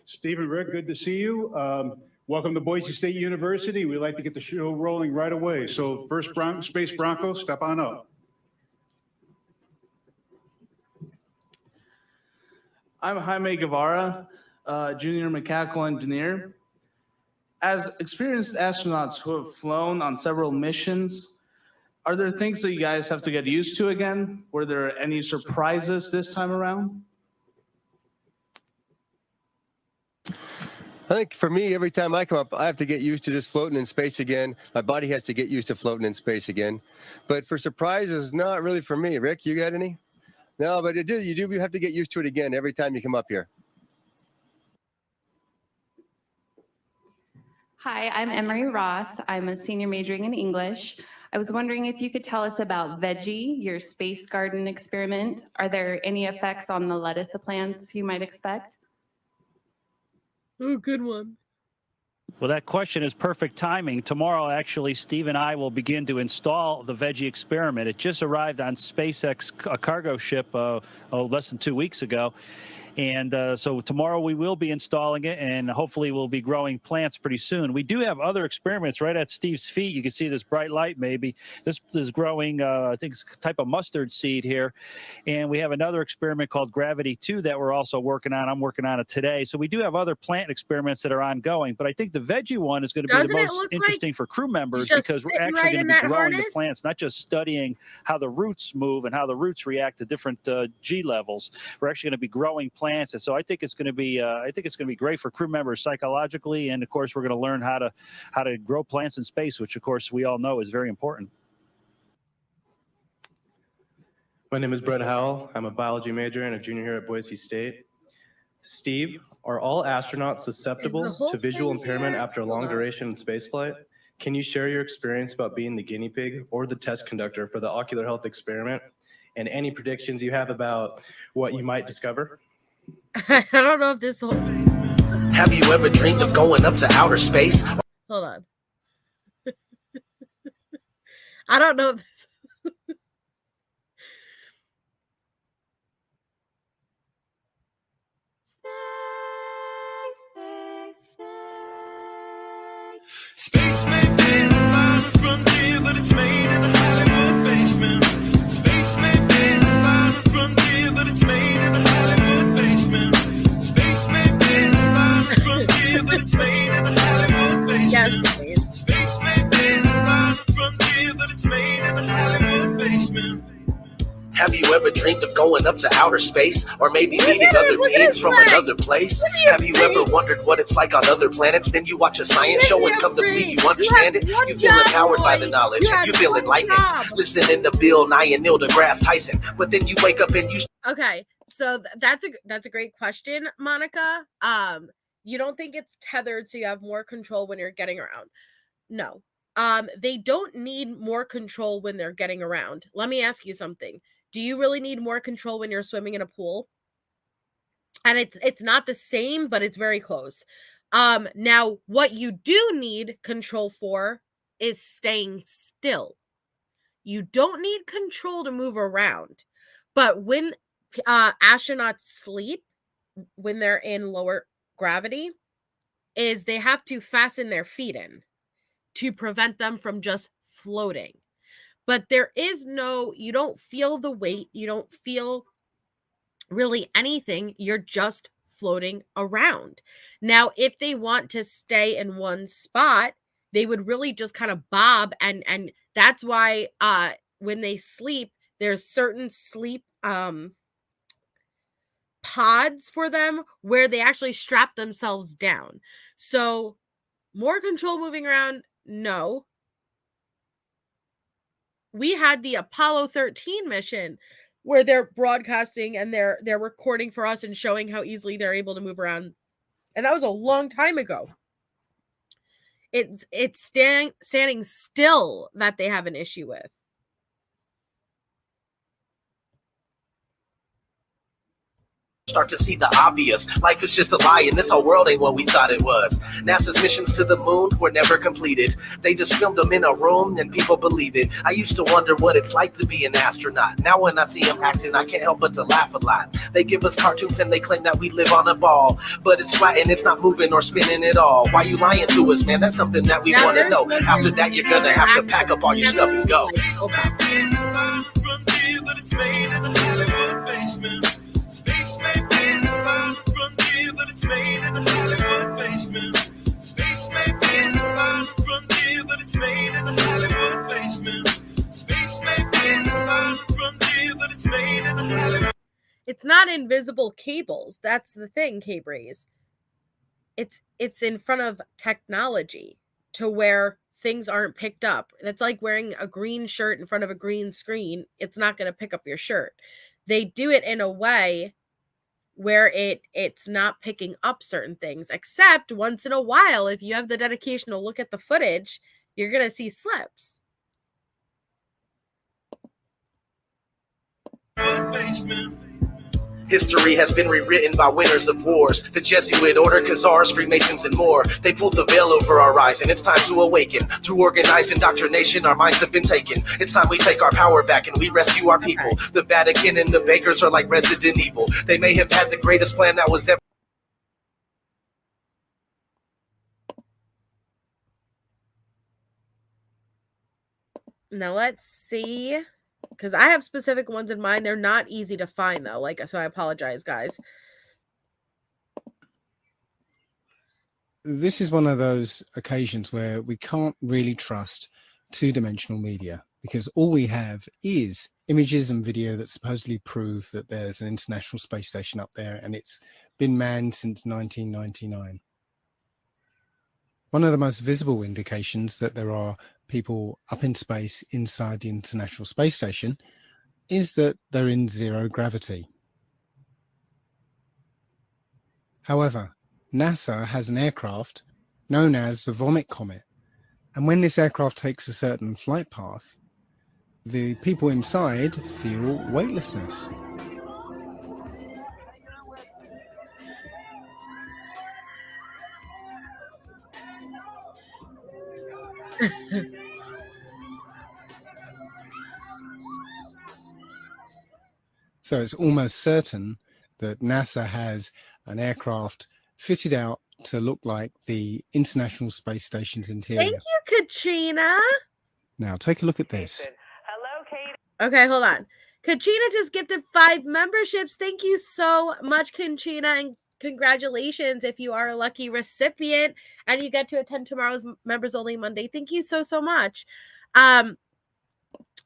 Stephen, Rick, good to see you. Welcome to Boise State University. We'd like to get the show rolling right away. So first Space Bronco, step on up. I'm Jaime Guevara, junior mechanical engineer. As experienced astronauts who have flown on several missions, are there things that you guys have to get used to again? Were there any surprises this time around? I think for me, every time I come up, I have to get used to just floating in space again. My body has to get used to floating in space again. But for surprises, not really for me. Rick, you got any? No, but you have to get used to it again every time you come up here. Hi, I'm Emery Ross. I'm a senior majoring in English. I was wondering if you could tell us about Veggie, your space garden experiment. Are there any effects on the lettuce plants you might expect? Oh, good one. Well, that question is perfect timing. Tomorrow, actually, Steve and I will begin to install the Veggie experiment. It just arrived on SpaceX cargo ship less than 2 weeks ago. And so tomorrow we will be installing it, and hopefully we'll be growing plants pretty soon. We do have other experiments right at Steve's feet. You can see this bright light maybe. This is growing, I think it's a type of mustard seed here. And we have another experiment called Gravity 2 that we're also working on. I'm working on it today. So we do have other plant experiments that are ongoing. But I think the Veggie one is going to be the most interesting for crew members because we're actually going to be growing the plants, not just studying how the roots move and how the roots react to different G levels. We're actually going to be growing plants. And so I think it's going to be great for crew members psychologically, and of course we're going to learn how to grow plants in space, which of course we all know is very important. My name is Brett Howell. I'm a biology major and a junior here at Boise State. Steve, are all astronauts susceptible to visual impairment after a long duration in spaceflight? Can you share your experience about being the guinea pig or the test conductor for the ocular health experiment, and any predictions you have about what you might discover? I don't know if this whole... Have you ever dreamed of going up to outer space? Hold on. I don't know if this... Space may be the final frontier, but it's made in the Hollywood basement. Space may be the final frontier, but it's made in the Hollywood basement. Space may be the final frontier, but it's made in the Hollywood basement. Space may be the final frontier, but it's made in the Hollywood basement. Have you ever dreamed of going up to outer space? Or maybe meeting other beings from another place? Have you ever wondered what it's like on other planets? Then you watch a science show and come to believe you understand it. You feel empowered by the knowledge. You feel enlightened. Listening to Bill Nye and Neil deGrasse Tyson. But then you wake up and you... Okay, so that's a great question, Monica. You don't think it's tethered so you have more control when you're getting around? No. They don't need more control when they're getting around. Let me ask you something. Do you really need more control when you're swimming in a pool? And it's not the same, but it's very close. Now, what you do need control for is staying still. You don't need control to move around. But when astronauts sleep, when they're in lower gravity, is they have to fasten their feet in to prevent them from just floating. But there is you don't feel the weight. You don't feel really anything. You're just floating around. Now, if they want to stay in one spot, they would really just kind of bob. And that's why when they sleep, there's certain sleep pods for them where they actually strap themselves down. So more control moving around? No. We had the Apollo 13 mission where they're broadcasting and they're recording for us and showing how easily they're able to move around. And that was a long time ago. It's standing still that they have an issue with. Start to see the obvious. Life is just a lie, and this whole world ain't what we thought it was. NASA's missions to the moon were never completed. They just filmed them in a room, and people believe it. I used to wonder what it's like to be an astronaut. Now when I see them acting, I can't help but to laugh a lot. They give us cartoons and they claim that we live on a ball, but it's flat and it's not moving or spinning at all. Why you lying to us, man? That's something that we want to know. After that, you're gonna have to pack up all your stuff and go. Space may be the final frontier, but it's made in the Hollywood basement. Space may be the final frontier, but it's made in the Hollywood basement. Space may be the final frontier, but it's made in the Hollywood. It's not invisible cables. That's the thing, K-Breeze. It's in front of technology to where things aren't picked up. That's like wearing a green shirt in front of a green screen. It's not going to pick up your shirt. They do it in a way where it's not picking up certain things, except once in a while, if you have the dedication to look at the footage, you're going to see slips. History has been rewritten by winners of wars. The Jesuit order, Khazars, Freemasons, and more. They pulled the veil over our eyes, and it's time to awaken. Through organized indoctrination, our minds have been taken. It's time we take our power back and we rescue our people. The Vatican and the bankers are like Resident Evil. They may have had the greatest plan that was ever. Now let's see, because I have specific ones in mind. They're not easy to find though. So I apologize, guys. This is one of those occasions where we can't really trust two-dimensional media, because all we have is images and video that supposedly prove that there's an international space station up there and it's been manned since 1999. One of the most visible indications that there are people up in space inside the International Space Station is that they're in zero gravity. However, NASA has an aircraft known as the Vomit Comet, and when this aircraft takes a certain flight path, the people inside feel weightlessness. So it's almost certain that NASA has an aircraft fitted out to look like the International Space Station's interior. Thank you, Katrina. Now take a look at this. Okay, hold on. Katrina just gifted 5 memberships. Thank you so much, Katrina, and congratulations if you are a lucky recipient and you get to attend tomorrow's Members Only Monday. Thank you so much.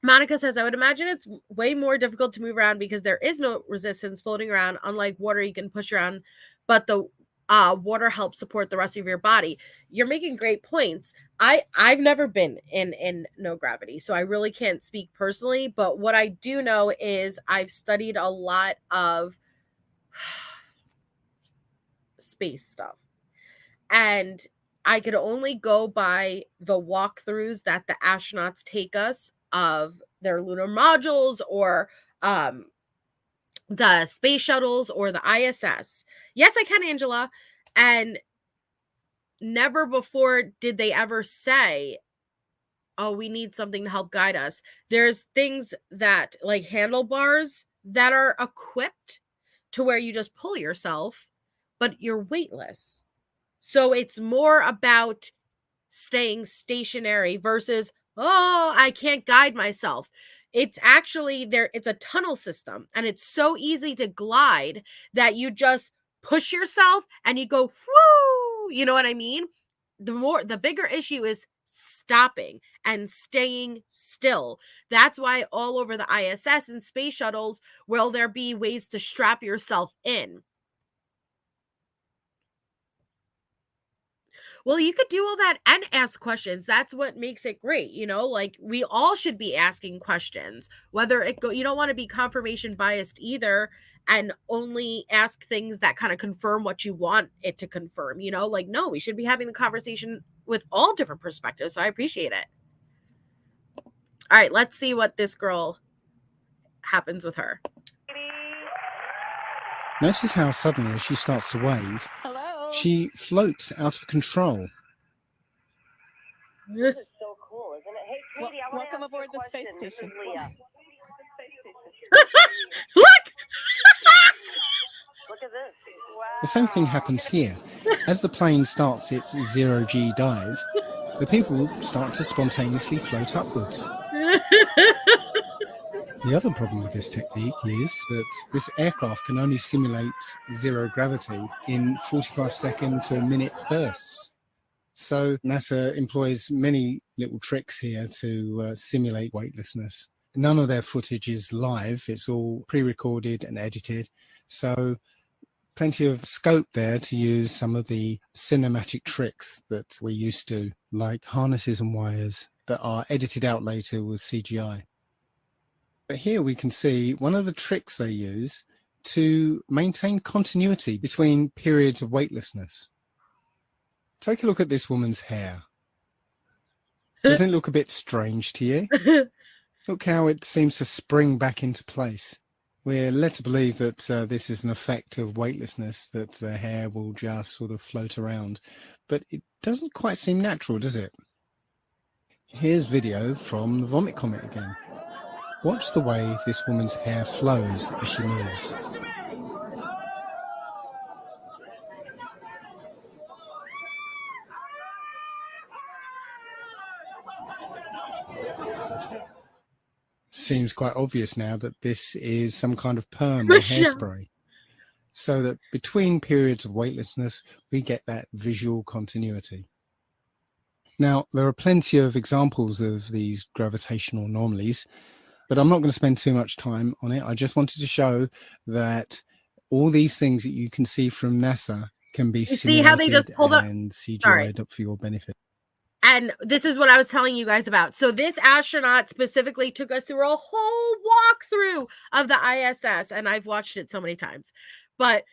Monica says, I would imagine it's way more difficult to move around because there is no resistance floating around. Unlike water, you can push around, but the water helps support the rest of your body. You're making great points. I've never been in no gravity, so I really can't speak personally, but what I do know is I've studied a lot of space stuff, and I could only go by the walkthroughs that the astronauts take us of their lunar modules or the space shuttles or the ISS. Yes, I can, Angela. And never before did they ever say, oh, we need something to help guide us. There's things that, like handlebars, that are equipped to where you just pull yourself, but you're weightless. So it's more about staying stationary versus, oh, I can't guide myself. It's actually there. It's a tunnel system, and it's so easy to glide that you just push yourself and you go, whoo, you know what I mean? The bigger issue is stopping and staying still. That's why all over the ISS and space shuttles will there be ways to strap yourself in. Well, you could do all that and ask questions. That's what makes it great. Like we all should be asking questions, whether you don't want to be confirmation biased either and only ask things that kind of confirm what you want it to confirm, like, no, we should be having the conversation with all different perspectives. So I appreciate it. All right, let's see what this girl happens with her. Notice how suddenly as she starts to wave, she floats out of control. This is so cool, isn't it? Hey, Katie, I want to welcome aboard the space station. Look! Look at this. Wow. The same thing happens here. As the plane starts its zero-G dive, the people start to spontaneously float upwards. The other problem with this technique is that this aircraft can only simulate zero gravity in 45-second to a minute bursts. So NASA employs many little tricks here to simulate weightlessness. None of their footage is live. It's all pre-recorded and edited. So plenty of scope there to use some of the cinematic tricks that we're used to, like harnesses and wires that are edited out later with CGI. But here we can see one of the tricks they use to maintain continuity between periods of weightlessness. Take a look at this woman's hair. Doesn't it look a bit strange to you? Look how it seems to spring back into place. We're led to believe that this is an effect of weightlessness, that the hair will just sort of float around. But it doesn't quite seem natural, does it? Here's video from the vomit comet again. Watch the way this woman's hair flows as she moves. Seems quite obvious now that this is some kind of perm or hairspray. So that between periods of weightlessness, we get that visual continuity. Now, there are plenty of examples of these gravitational anomalies, but I'm not going to spend too much time on it. I just wanted to show that all these things that you can see from NASA can be simulated and CGI'd up for your benefit. And this is what I was telling you guys about. So this astronaut specifically took us through a whole walkthrough of the ISS, and I've watched it so many times. But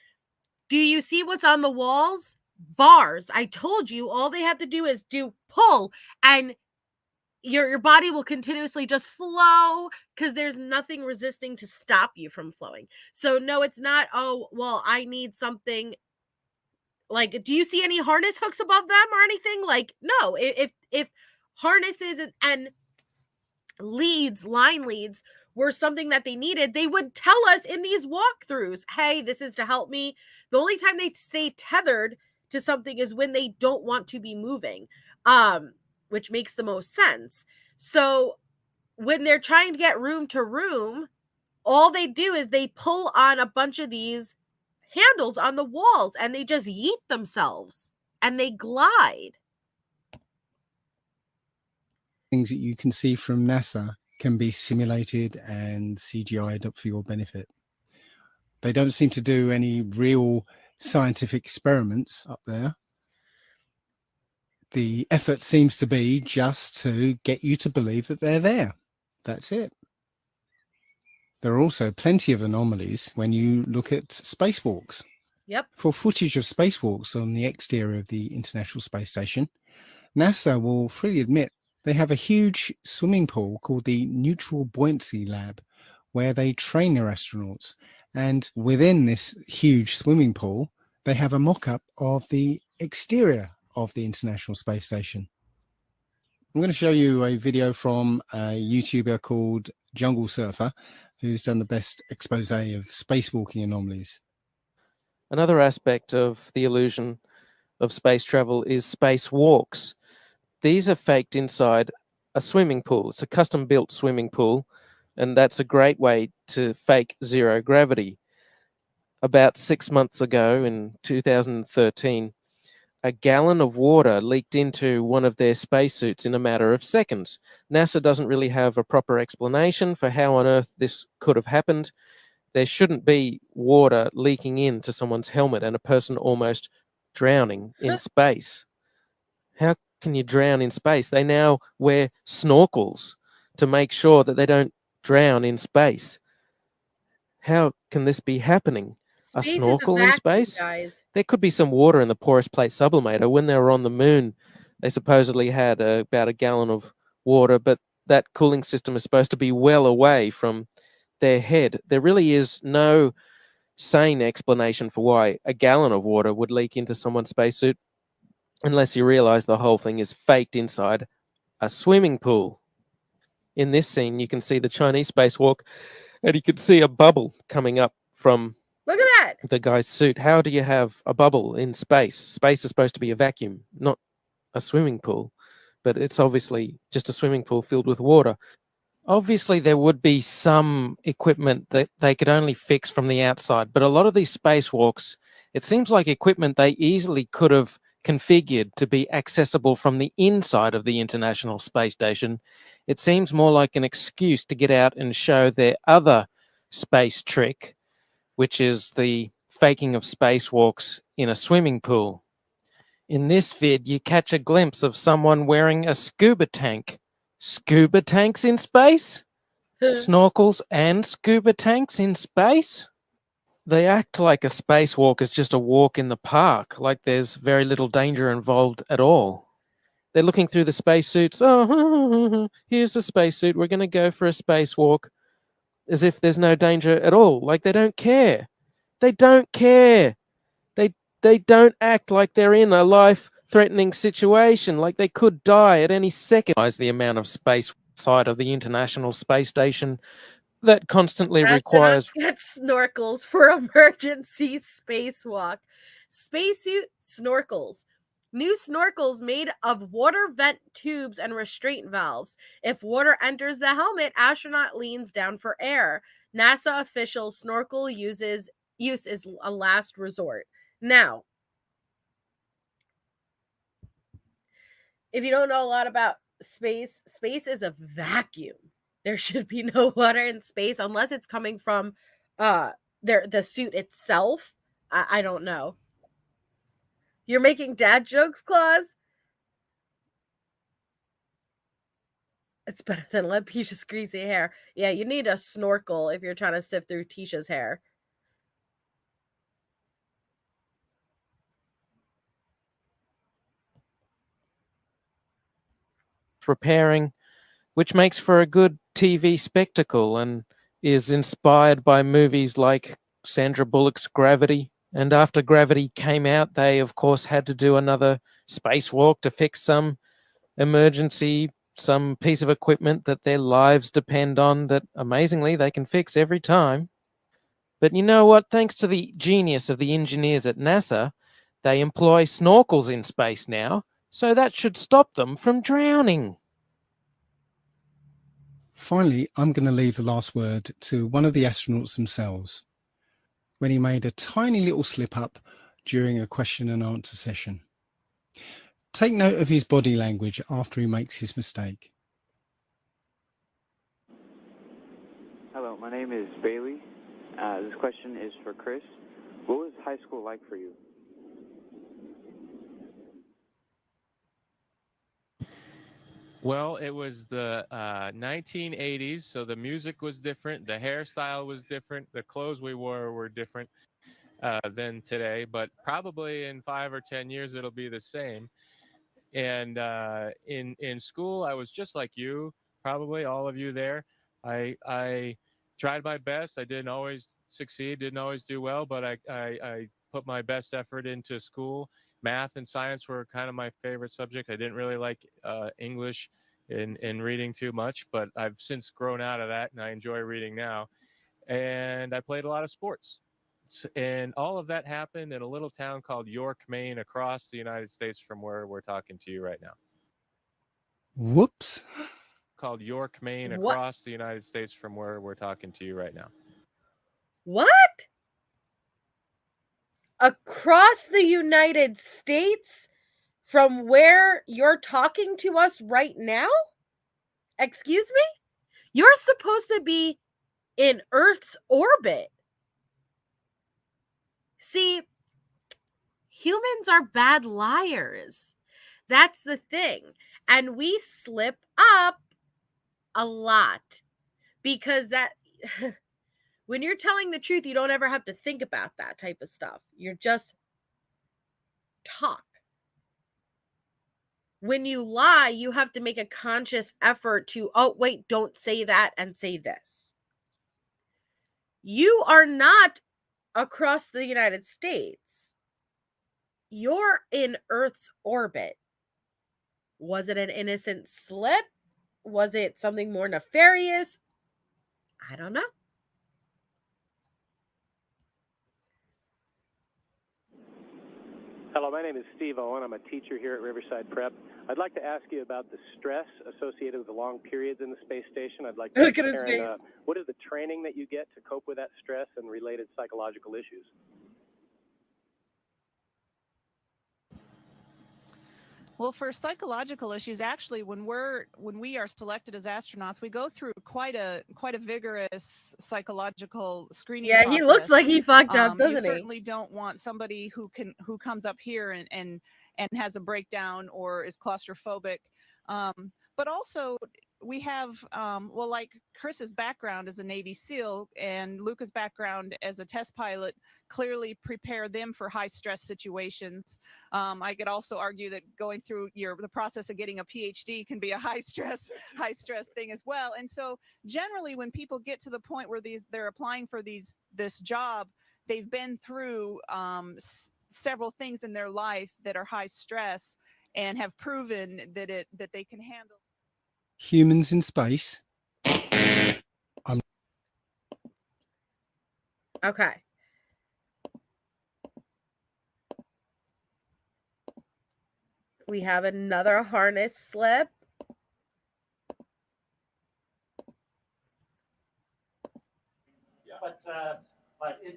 do you see what's on the walls? Bars. I told you all they have to do is pull, and your body will continuously just flow because there's nothing resisting to stop you from flowing. So no, it's not, oh, well, I need something. Like, do you see any harness hooks above them or anything? Like, no, if harnesses and line leads were something that they needed, they would tell us in these walkthroughs, hey, this is to help me. The only time they stay tethered to something is when they don't want to be moving, which makes the most sense. So when they're trying to get room to room, all they do is they pull on a bunch of these handles on the walls and they just yeet themselves and they glide. Things that you can see from NASA can be simulated and CGI'd up for your benefit. They don't seem to do any real scientific experiments up there. The effort seems to be just to get you to believe that they're there. That's it. There are also plenty of anomalies when you look at spacewalks. Yep. For footage of spacewalks on the exterior of the International Space Station, NASA will freely admit they have a huge swimming pool called the Neutral Buoyancy Lab, where they train their astronauts. And within this huge swimming pool, they have a mock-up of the exterior of the International Space Station. I'm going to show you a video from a YouTuber called Jungle Surfer, who's done the best expose of spacewalking anomalies. Another aspect of the illusion of space travel is spacewalks. These are faked inside a swimming pool. It's a custom-built swimming pool, and that's a great way to fake zero gravity. About 6 months ago, in 2013, a gallon of water leaked into one of their spacesuits in a matter of seconds. NASA doesn't really have a proper explanation for how on earth this could have happened. There shouldn't be water leaking into someone's helmet and a person almost drowning in space. How can you drown in space? They now wear snorkels to make sure that they don't drown in space. How can this be happening? A snorkel in space? Guys. There could be some water in the porous plate sublimator. When they were on the moon, they supposedly had about a gallon of water, but that cooling system is supposed to be well away from their head. There really is no sane explanation for why a gallon of water would leak into someone's spacesuit, unless you realize the whole thing is faked inside a swimming pool. In this scene, you can see the Chinese spacewalk, and you can see a bubble coming up from Look at that. the guy's suit. How do you have a bubble in space? Space is supposed to be a vacuum, not a swimming pool. But it's obviously just a swimming pool filled with water. Obviously, there would be some equipment that they could only fix from the outside. But a lot of these spacewalks, it seems like equipment they easily could have configured to be accessible from the inside of the International Space Station. It seems more like an excuse to get out and show their other space trick, which is the faking of spacewalks in a swimming pool. In this vid, you catch a glimpse of someone wearing a scuba tank. Scuba tanks in space? Snorkels and scuba tanks in space? They act like a spacewalk is just a walk in the park, like there's very little danger involved at all. They're looking through the spacesuits. Oh, here's a spacesuit. We're going to go for a spacewalk. as if there's no danger at all. Like they don't care. They don't care. They don't act like they're in a life-threatening situation, like they could die at any second. The amount of space side of the International Space Station that constantly requires get snorkels for emergency spacewalk. Spacesuit snorkels. New snorkels made of water vent tubes and restraint valves. If water enters the helmet, astronaut leans down for air. NASA official snorkel use is a last resort. Now, if you don't know a lot about space, space is a vacuum. There should be no water in space unless it's coming from the suit itself. I don't know. You're making dad jokes, Claus? It's better than Lepetia's greasy hair. Yeah, you need a snorkel if you're trying to sift through Tisha's hair. repairing, which makes for a good TV spectacle and is inspired by movies like Sandra Bullock's Gravity. And after Gravity came out, they, of course, had to do another spacewalk to fix some emergency, some piece of equipment that their lives depend on that, amazingly, they can fix every time. But you know what? Thanks to the genius of the engineers at NASA, they employ snorkels in space now, so that should stop them from drowning. Finally, I'm going to leave the last word to one of the astronauts themselves, when he made a tiny little slip up during a question and answer session. Take note of his body language after he makes his mistake. Hello, my name is Bailey. This question is for Chris. What was high school like for you? Well, it was the 1980s, so the music was different, the hairstyle was different, the clothes we wore were different than today, but probably in 5 or 10 years it'll be the same. And in school, I was just like you, probably all of you there. I tried my best. I didn't always succeed, didn't always do well, but I put my best effort into school. Math and science were kind of my favorite subject. I didn't really like English and reading too much, but I've since grown out of that and I enjoy reading now. And I played a lot of sports. And all of that happened in a little town called York, Maine, across the United States from where we're talking to you right now. Whoops. Called York, Maine, across the United States from where we're talking to you right now. What? Across the United States from where you're talking to us right now? Excuse me? You're supposed to be in Earth's orbit. See, humans are bad liars. That's the thing. And we slip up a lot because that when you're telling the truth, you don't ever have to think about that type of stuff. You're just talk. When you lie, you have to make a conscious effort to, oh, wait, don't say that and say this. You are not across the United States. You're in Earth's orbit. Was it an innocent slip? Was it something more nefarious? I don't know. Hello, my name is Steve Owen. I'm a teacher here at Riverside Prep. I'd like to ask you about the stress associated with the long periods in the space station. I'd like to look at his face. What is the training that you get to cope with that stress and related psychological issues? Well, for psychological issues, actually, when we are selected as astronauts, we go through quite a vigorous psychological screening process. He looks like he fucked up, doesn't he? You certainly don't want somebody who comes up here and has a breakdown or is claustrophobic. But also, we have, well, like Chris's background as a Navy SEAL and Luca's background as a test pilot clearly prepare them for high stress situations. I could also argue that going through the process of getting a PhD can be a high stress thing as well. And so generally when people get to the point where they're applying for this job, they've been through several things in their life that are high stress and have proven that they can handle. Humans in space. Okay. We have another harness slip. But in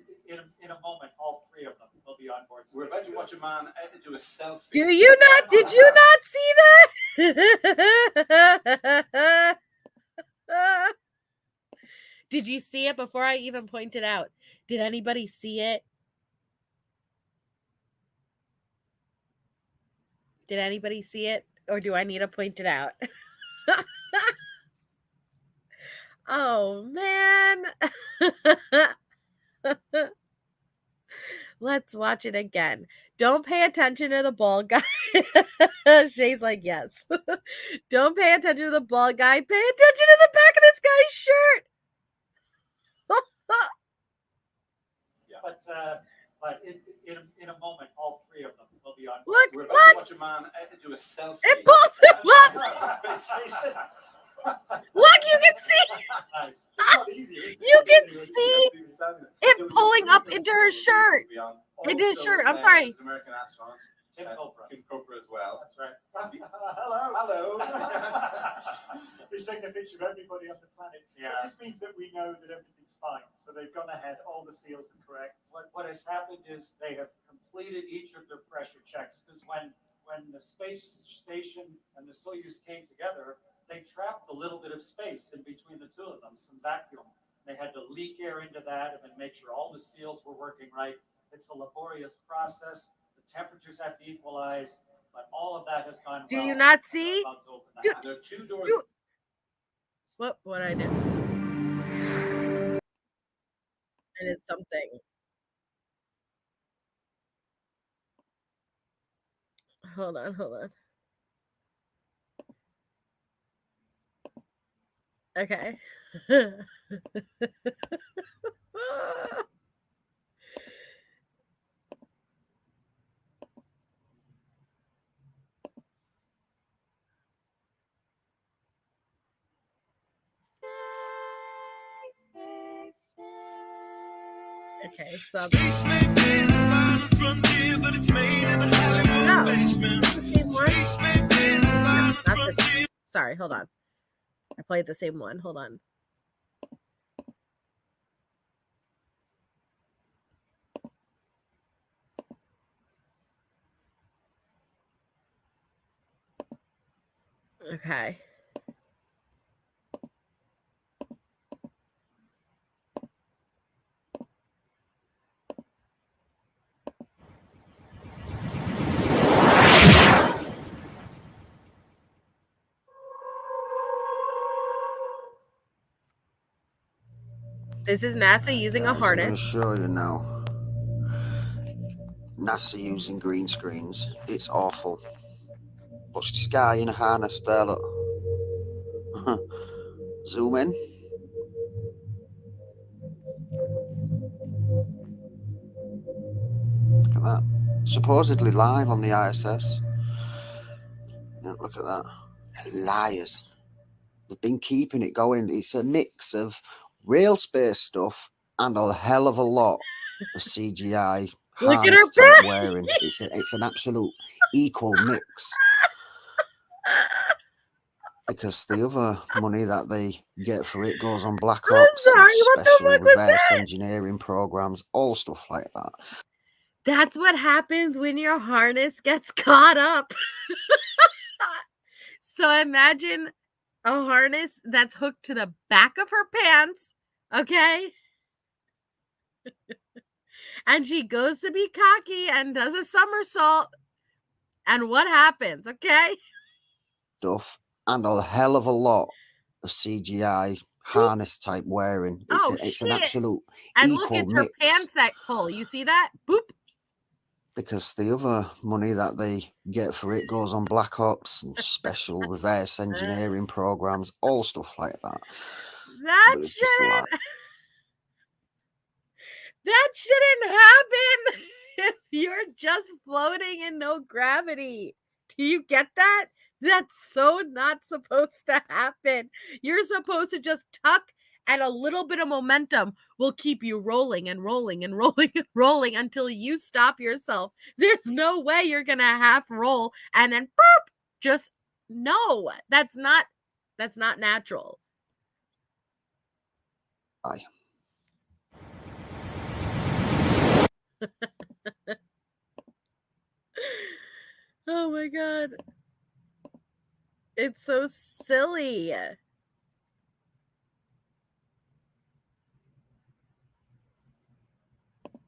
a moment, all three of them will be on board. We're about to watch a man do a selfie. Did you not see that? Did you see it before I even pointed out? Did anybody see it? Did anybody see it? Or do I need to point it out? Oh, man. Let's watch it again. Don't pay attention to the bald guy. Shay's like, yes. Don't pay attention to the bald guy. Pay attention to the back of this guy's shirt. But in a moment, all three of them will be on. Look, We're about look. to watch a man do a selfie. It pulls him up. Look, you can see. Nice. You can see it pulling up into her shirt. Into his shirt. I'm sorry. American astronaut. Tim Cobra. Tim Cobra as well. That's right. Hello. He's taking a picture of everybody on the planet. Yeah. So this means that we know that everything's fine. So they've gone ahead. All the seals are correct. What has happened is they have completed each of their pressure checks because when the space station and the Soyuz came together, they trapped a little bit of space in between the two of them, some vacuum. They had to leak air into that and then make sure all the seals were working right. It's a laborious process. The temperatures have to equalize, but all of that has gone well. Do you not see? There are two doors. What I did? I did something. Hold on. Okay. Okay, so sorry, hold on. I played the same one. Hold on. Okay. This is NASA using a harness. I'm going to show you now. NASA using green screens. It's awful. Watch this guy in a harness there, look. Zoom in. Look at that. Supposedly live on the ISS. Yeah, look at that. Liars. They've been keeping it going. It's a mix of real space stuff and a hell of a lot of CGI harness type wearing. It's an absolute equal mix. Because the other money that they get for it goes on Black Ops, special reverse engineering programs, all stuff like that. That's what happens when your harness gets caught up. So imagine a harness that's hooked to the back of her pants, okay? And she goes to be cocky and does a somersault. And what happens, okay? Stuff and a hell of a lot of CGI harness type wearing. It's an absolute and look, equal it's her mix. pants that pull. You see that? Boop. Because the other money that they get for it goes on Black Ops and special reverse engineering programs, all stuff like that. That But it's just like, that shouldn't happen if you're just floating in no gravity. Do you get that? That's so not supposed to happen. You're supposed to just tuck, and a little bit of momentum will keep you rolling and rolling and rolling and rolling until you stop yourself. There's no way you're going to half roll and then boop, just no. That's not natural. Aye. Oh my god. It's so silly.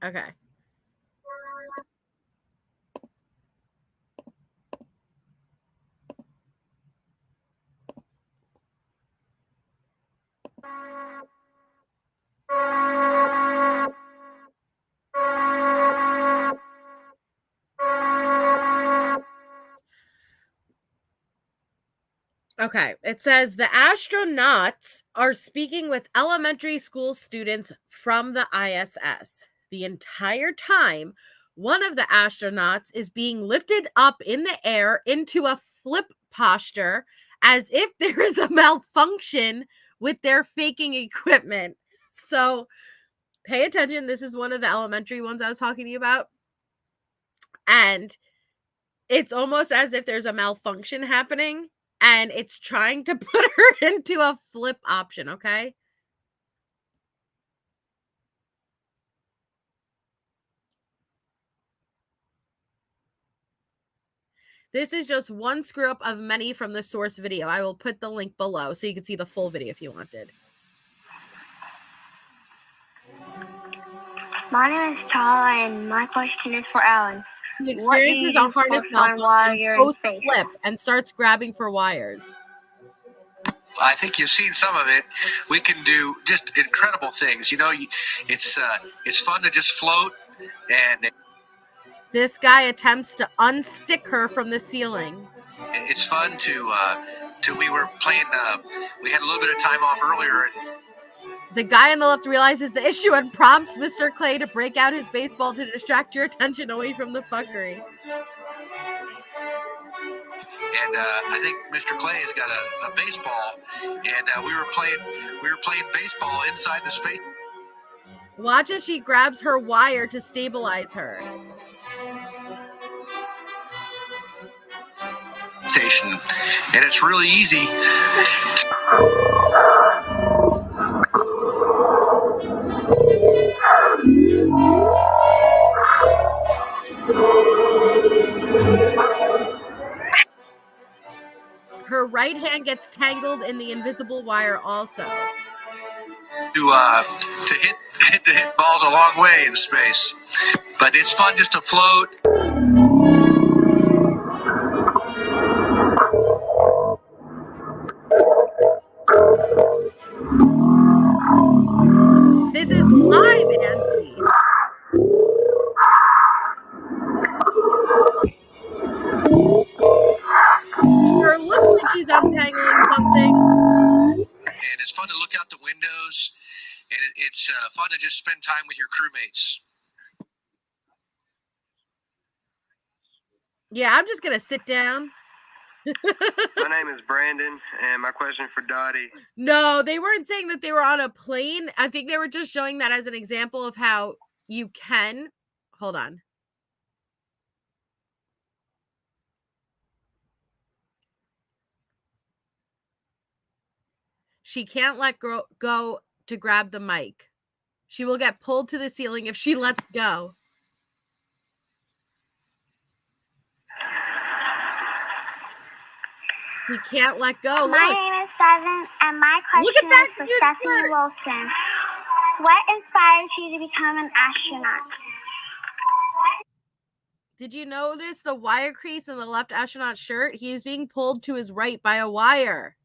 Okay. Okay, it says the astronauts are speaking with elementary school students from the ISS. The entire time, one of the astronauts is being lifted up in the air into a flip posture as if there is a malfunction with their faking equipment. So pay attention. This is one of the elementary ones I was talking to you about. And it's almost as if there's a malfunction happening and it's trying to put her into a flip option, okay? This is just one screw up of many from the source video. I will put the link below so you can see the full video if you wanted. My name is Tyler, and my question is for Alan. He experiences a harness malfunction, post-flip, and starts grabbing for wires. I think you've seen some of it. We can do just incredible things. You know, it's fun to just float. And this guy attempts to unstick her from the ceiling. It's fun to we were playing, we had a little bit of time off earlier. The guy on the left realizes the issue and prompts Mr. Clay to break out his baseball to distract your attention away from the fuckery. And I think Mr. Clay has got a baseball, and we were playing baseball inside the space. Watch as she grabs her wire to stabilize her. Station, and it's really easy. Her right hand gets tangled in the invisible wire also. To hit balls a long way in space, but it's fun just to float. This is live, Angie. Sure looks like she's untangling something. And it's fun to look out the windows, and it's fun to just spend time with your crewmates. Yeah, I'm just gonna sit down. My name is Brandon, and my question for Dottie. No, they weren't saying that they were on a plane. I think they were just showing that as an example of how you can. Hold on. She can't let go to grab the mic. She will get pulled to the ceiling if she lets go. He can't let go. My name is Devin, and my question is for Stephanie Wilson. What inspired you to become an astronaut? Did you notice the wire crease in the left astronaut shirt? He is being pulled to his right by a wire.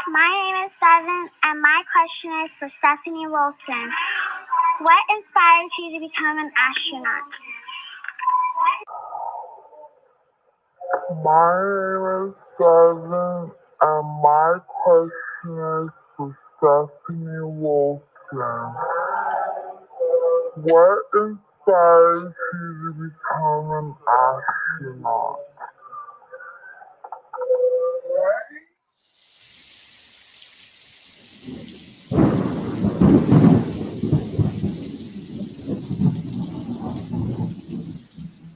My name is Devin, and my question is for Stephanie Wilson. What inspired you to become an astronaut? My name is Devin, and my question is for Stephanie Wilson. What inspired you to become an astronaut?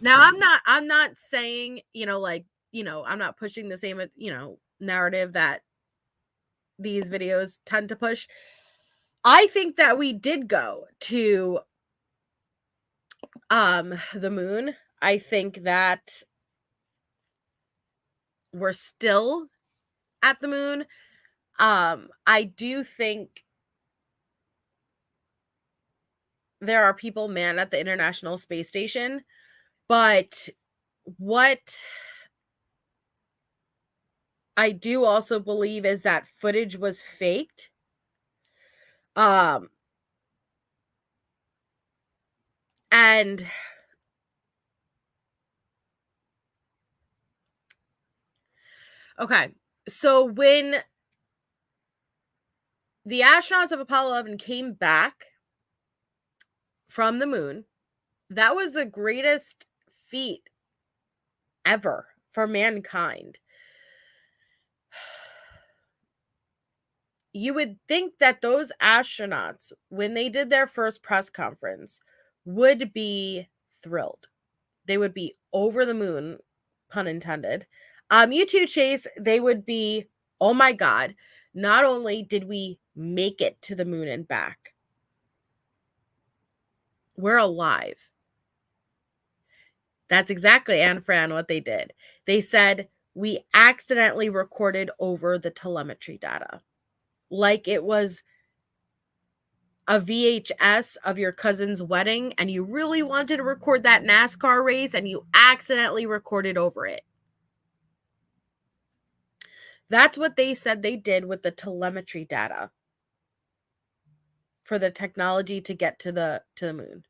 Now, I'm not saying, I'm not pushing the same, narrative that these videos tend to push. I think that we did go to the moon. I think that we're still at the moon. I do think there are people manned at the International Space Station, but what I do also believe is that footage was faked. And okay, so when the astronauts of Apollo 11 came back from the moon, that was the greatest feat ever for mankind. You would think that those astronauts, when they did their first press conference, would be thrilled. They would be over the moon, pun intended. You too, Chase. They would be, oh my God, not only did we make it to the moon and back, we're alive. That's exactly, Anne Fran, what they did. They said, we accidentally recorded over the telemetry data. Like it was a VHS of your cousin's wedding and you really wanted to record that NASCAR race and you accidentally recorded over it. That's what they said they did with the telemetry data for the technology to get to the moon.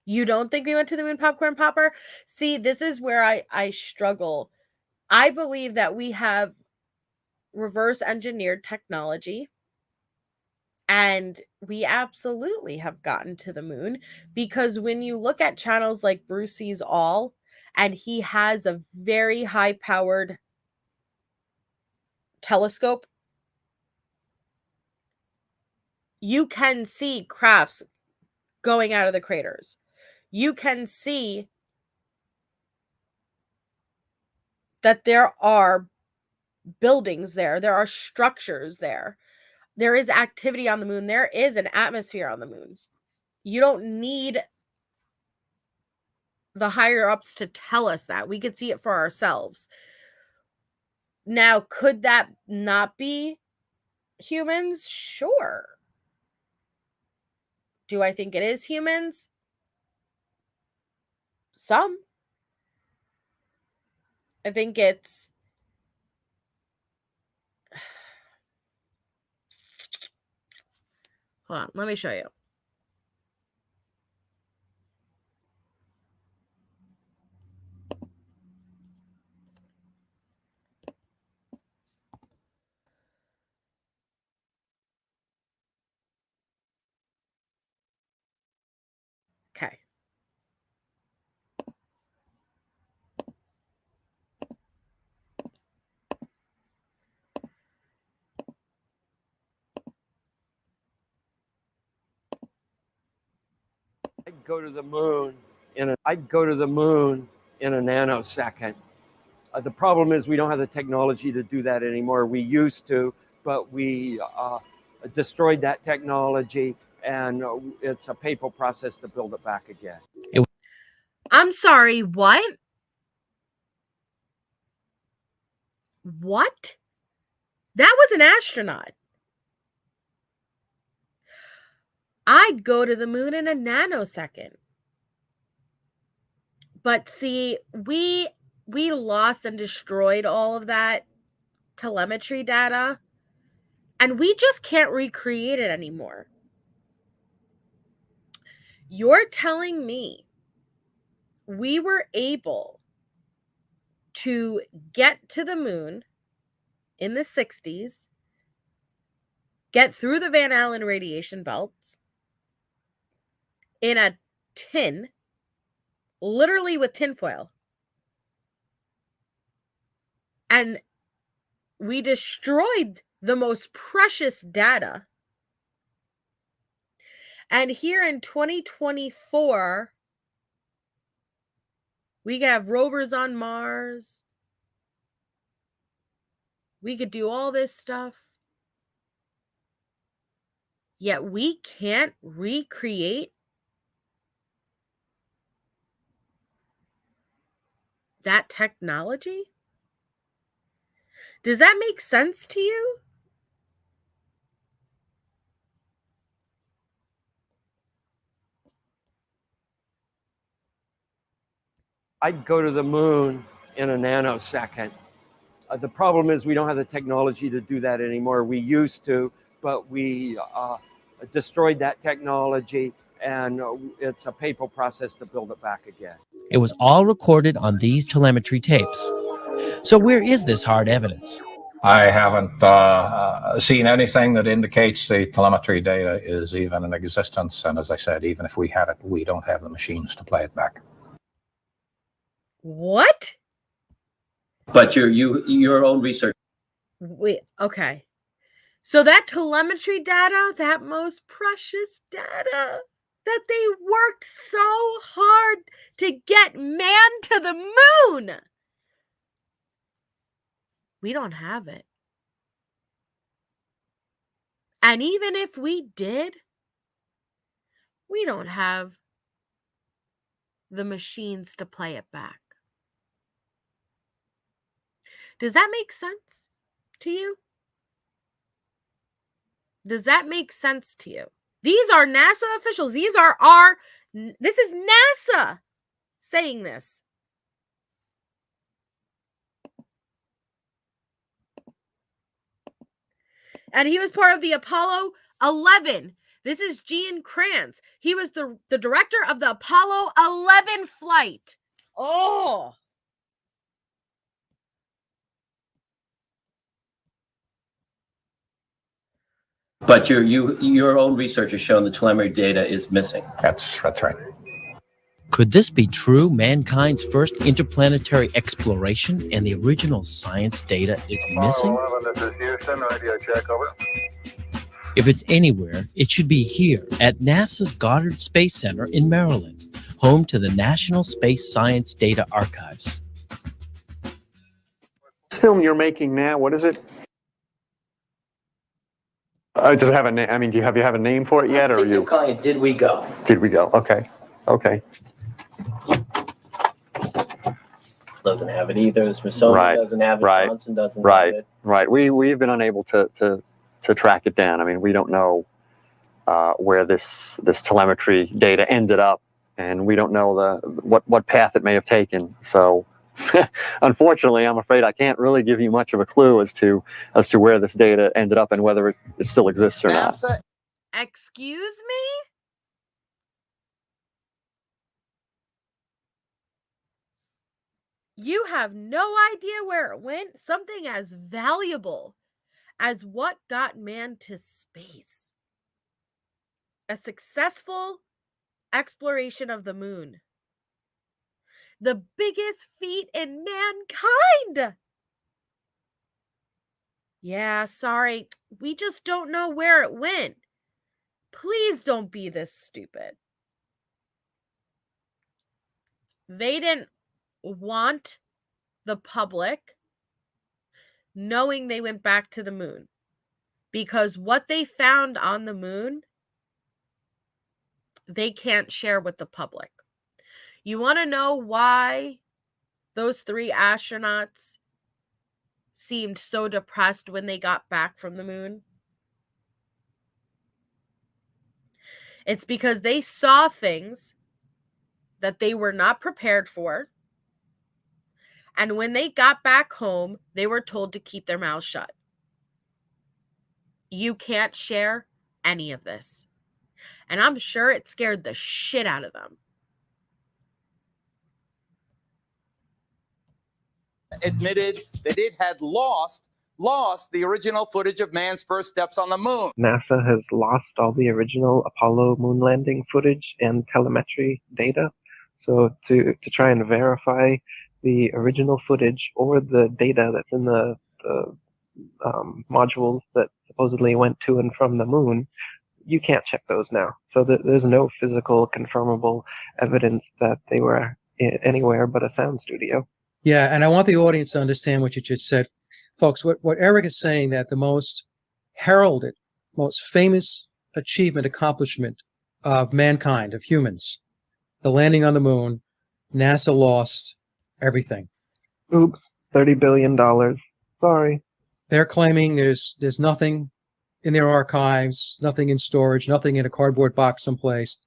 You don't think we went to the moon, Popcorn Popper? See, this is where I struggle. I believe that we have reverse engineered technology. And we absolutely have gotten to the moon, because when you look at channels like Bruce Sees All, and he has a very high powered telescope, you can see crafts going out of the craters. You can see that there are buildings there. There are structures there. There is activity on the moon. There is an atmosphere on the moon. You don't need the higher ups to tell us that. We could see it for ourselves. Now, could that not be humans? Sure. Do I think it is humans? Some. I think it's hold on, let me show you. Okay. I'd go to the moon in a nanosecond. The problem is we don't have the technology to do that anymore. We used to, but we destroyed that technology, and it's a painful process to build it back again. I'm sorry, what? What? That was an astronaut. I'd go to the moon in a nanosecond. But see, we lost and destroyed all of that telemetry data, and we just can't recreate it anymore. You're telling me we were able to get to the moon in the 60s, get through the Van Allen radiation belts in a tin, literally with tinfoil, and we destroyed the most precious data. And here in 2024, we could have rovers on Mars. We could do all this stuff. Yet we can't recreate that technology? Does that make sense to you? I'd go to the moon in a nanosecond. The problem is we don't have the technology to do that anymore. We used to, but we destroyed that technology, and it's a painful process to build it back again. It was all recorded on these telemetry tapes. So where is this hard evidence? I haven't seen anything that indicates the telemetry data is even in existence. And as I said, even if we had it, we don't have the machines to play it back. What? But your own research. Wait, okay. So that telemetry data, that most precious data that they worked so hard to get man to the moon, we don't have it. And even if we did, we don't have the machines to play it back. Does that make sense to you? Does that make sense to you? These are NASA officials. This is NASA saying this. And he was part of the Apollo 11. This is Gene Kranz. He was the director of the Apollo 11 flight. Oh. But your own research has shown the telemetry data is missing. That's right. Could this be true? Mankind's first interplanetary exploration and the original science data is missing? This is Houston, radio check, over. If it's anywhere, it should be here at NASA's Goddard Space Center in Maryland, home to the National Space Science Data Archives. This film you're making now, what is it? Does it have a name? I mean, do you have a name for it yet, or You're calling it Did We Go? Did we go? Okay. Doesn't have it either. The Smithsonian doesn't have it. Johnson doesn't have it. Right. We've been unable to track it down. I mean, we don't know where this telemetry data ended up, and we don't know what path it may have taken. So, unfortunately, I'm afraid I can't really give you much of a clue as to where this data ended up and whether it still exists or not. Excuse me? You have no idea where it went? Something as valuable as what got man to space. A successful exploration of the moon. The biggest feat in mankind. Yeah, sorry. We just don't know where it went. Please don't be this stupid. They didn't want the public knowing they went back to the moon, because what they found on the moon, they can't share with the public. You want to know why those 3 astronauts seemed so depressed when they got back from the moon? It's because they saw things that they were not prepared for, And when they got back home, they were told to keep their mouths shut. You can't share any of this. And I'm sure it scared the shit out of them. Admitted that it had lost the original footage of man's first steps on the moon. NASA has lost all the original Apollo moon landing footage and telemetry data. So to try and verify the original footage or the data that's in the modules that supposedly went to and from the moon, you can't check those now. So there's no physical confirmable evidence that they were anywhere but a sound studio. Yeah, and I want the audience to understand what you just said. Folks, what Eric is saying, that the most heralded, most famous accomplishment of mankind, of humans, the landing on the moon, NASA lost everything. Oops, $30 billion. Sorry. They're claiming there's nothing in their archives, nothing in storage, nothing in a cardboard box someplace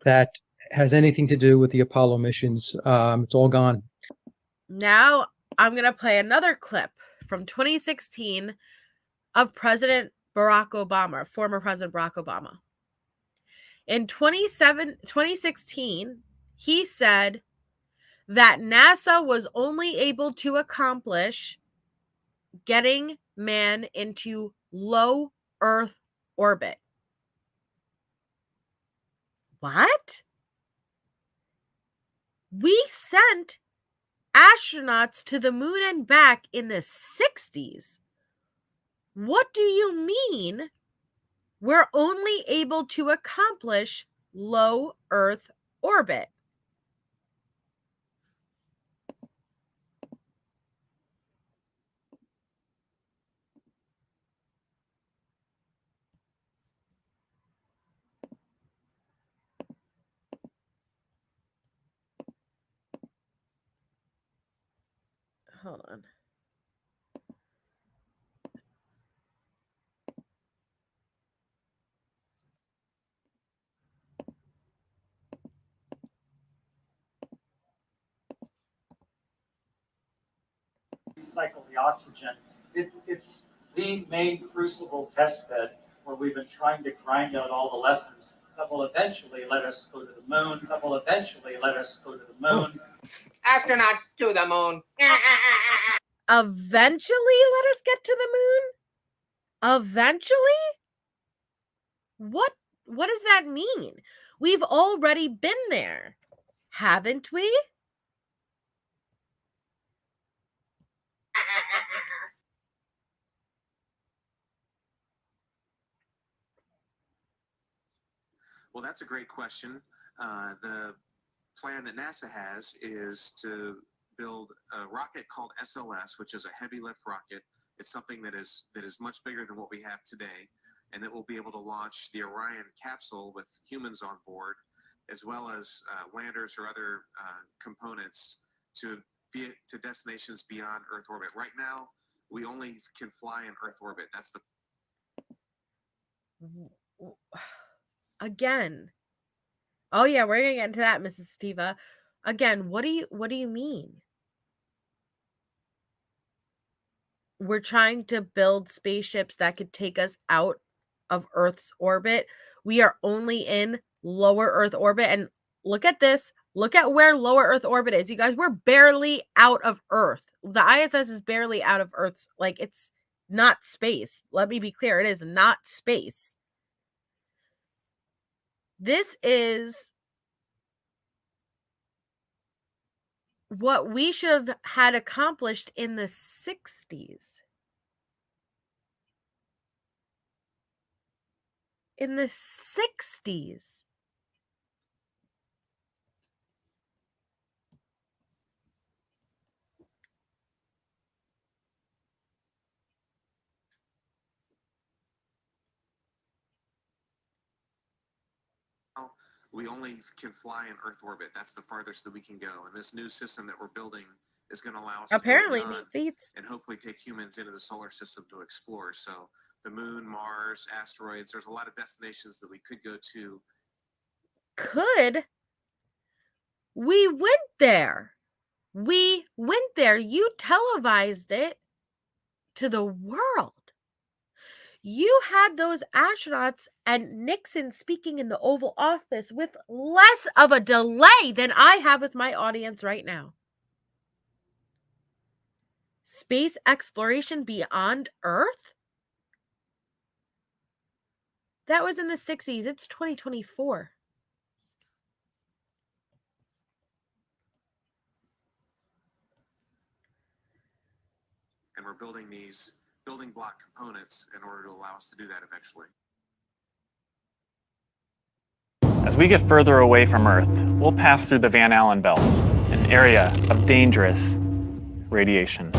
that has anything to do with the Apollo missions. It's all gone. Now I'm going to play another clip from 2016 of President Barack Obama, former President Barack Obama. In 2016, he said that NASA was only able to accomplish getting man into low Earth orbit. What? We sent astronauts to the moon and back in the 60s. What do you mean we're only able to accomplish low Earth orbit? Hold on. Recycle the oxygen. It's the main crucible test bed where we've been trying to grind out all the lessons that will eventually let us go to the moon, that will eventually let us go to the moon. Astronauts to the moon. Eventually let us get to the moon? Eventually? What does that mean? We've already been there, haven't we? Well, that's a great question. The plan that NASA has is to build a rocket called SLS, which is a heavy lift rocket. It's something that is much bigger than what we have today, and it will be able to launch the Orion capsule with humans on board, as well as landers or other components to destinations beyond Earth orbit. Right now, we only can fly in Earth orbit. That's the Again. Oh yeah, we're gonna get into that, Mrs. Steva. Again, what do you mean? We're trying to build spaceships that could take us out of Earth's orbit. We are only in lower Earth orbit. And look at this. Look at where lower Earth orbit is. You guys, we're barely out of Earth. The ISS is barely out of Earth's, like, it's not space. Let me be clear. It is not space. This is what we should have had accomplished in the 60s. In the 60s. we only can fly in Earth orbit. That's the farthest that we can go. And this new system that we're building is going to allow us Apparently, to go meat beyond feeds. and hopefully take humans into the solar system to explore. So the moon, Mars, asteroids, there's a lot of destinations that we could go to. Could. We went there. We went there. You televised it to the world. You had those astronauts and Nixon speaking in the Oval Office with less of a delay than I have with my audience right now. Space exploration beyond Earth? That was in the 60s. It's 2024. And we're building these building block components in order to allow us to do that eventually. As we get further away from Earth, we'll pass through the Van Allen belts, an area of dangerous radiation.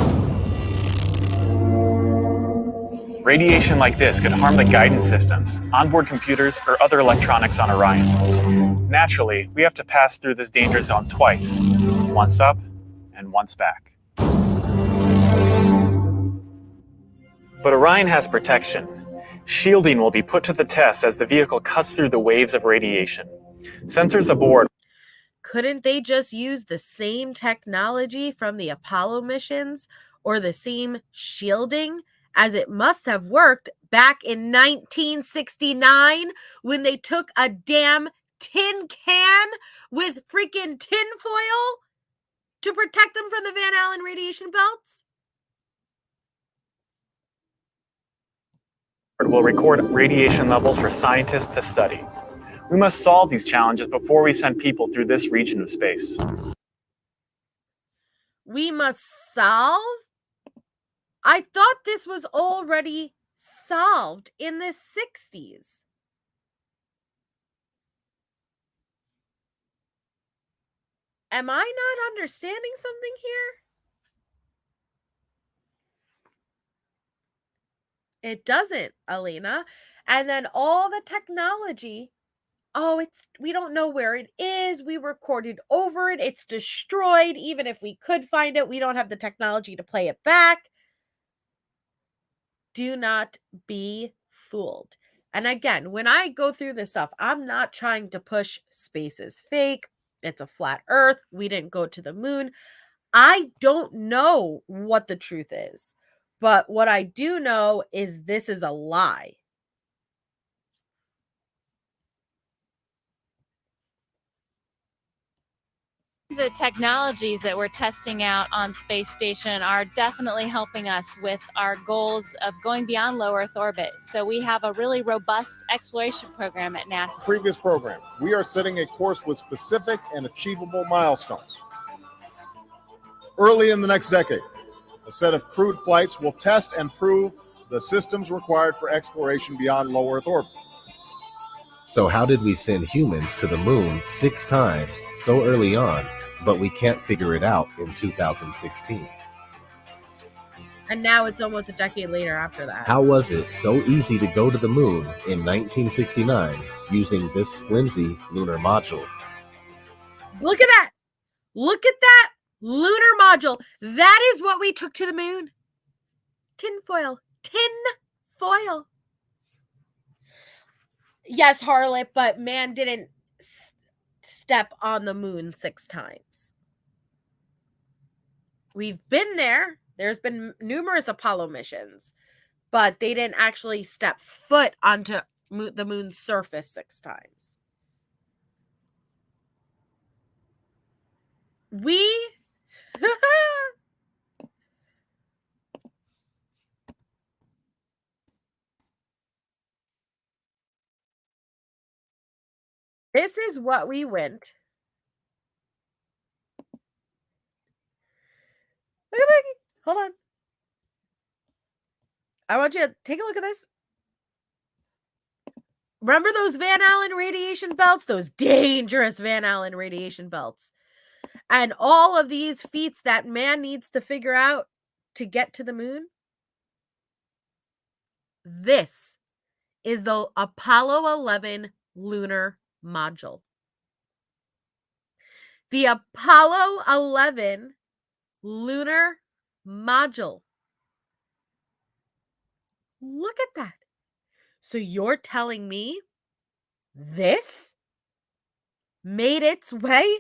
Radiation like this could harm the guidance systems, onboard computers, or other electronics on Orion. Naturally, we have to pass through this danger zone twice, once up and once back. But Orion has protection. Shielding will be put to the test as the vehicle cuts through the waves of radiation. Sensors aboard. Couldn't they just use the same technology from the Apollo missions or the same shielding, as it must have worked back in 1969 when they took a damn tin can with freaking tinfoil to protect them from the Van Allen radiation belts? Will record radiation levels for scientists to study. We must solve these challenges before we send people through this region of space. We must solve? I thought this was already solved in the 60s. Am I not understanding something here? It doesn't, Alina. And then all the technology, we don't know where it is. We recorded over it. It's destroyed. Even if we could find it, we don't have the technology to play it back. Do not be fooled. And again, when I go through this stuff, I'm not trying to push space is fake. It's a flat earth. We didn't go to the moon. I don't know what the truth is. But what I do know is this is a lie. The technologies that we're testing out on space station are definitely helping us with our goals of going beyond low Earth orbit. So we have a really robust exploration program at NASA. Previous program, we are setting a course with specific and achievable milestones. Early in the next decade, a set of crewed flights will test and prove the systems required for exploration beyond low Earth orbit. So how did we send humans to the moon 6 times so early on, but we can't figure it out in 2016? And now it's almost a decade later after that. How was it so easy to go to the moon in 1969 using this flimsy lunar module? Look at that. Look at that lunar module. That is what we took to the moon. Tinfoil. Tinfoil. Yes, harlot, but man didn't step on the moon 6 times. We've been there. There's been numerous Apollo missions, but they didn't actually step foot onto the moon's surface 6 times. This is what we went. Look at that. Hold on. I want you to take a look at this. Remember those Van Allen radiation belts? Those dangerous Van Allen radiation belts. And all of these feats that man needs to figure out to get to the moon? This is the Apollo 11 lunar module. The Apollo 11 lunar module. Look at that. So you're telling me this made its way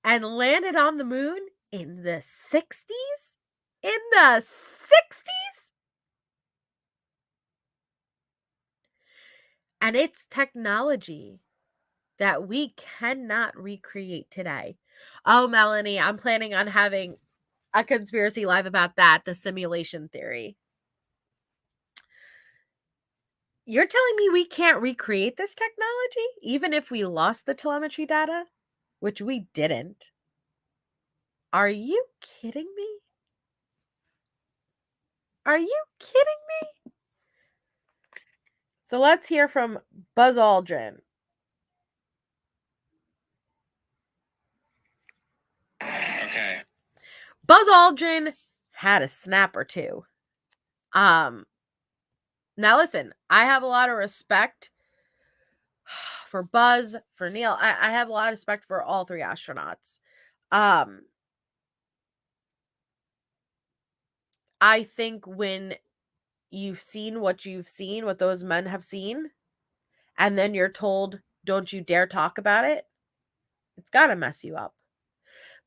and landed on the moon in the 60s? In the 60s? And it's technology that we cannot recreate today. Oh, Melanie, I'm planning on having a conspiracy live about that, the simulation theory. You're telling me we can't recreate this technology, even if we lost the telemetry data, which we didn't? Are you kidding me? Are you kidding me? So let's hear from Buzz Aldrin. Okay. Buzz Aldrin had a snap or two. Now listen, I have a lot of respect for Buzz, for Neil. I have a lot of respect for all three astronauts. I think when you've seen, what those men have seen, and then you're told, don't you dare talk about it, it's got to mess you up.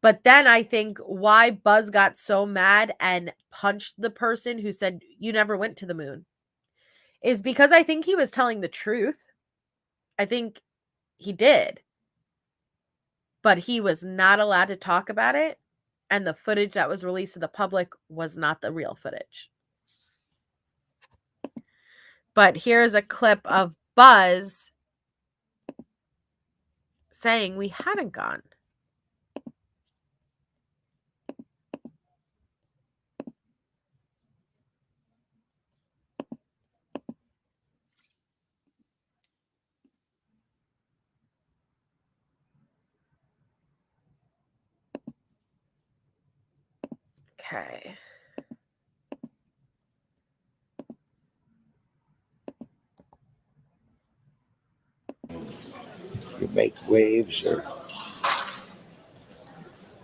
But then I think why Buzz got so mad and punched the person who said, you never went to the moon, is because I think he was telling the truth. I think he did. But he was not allowed to talk about it. And the footage that was released to the public was not the real footage. But here's a clip of Buzz saying we haven't gone. Okay. You make waves, or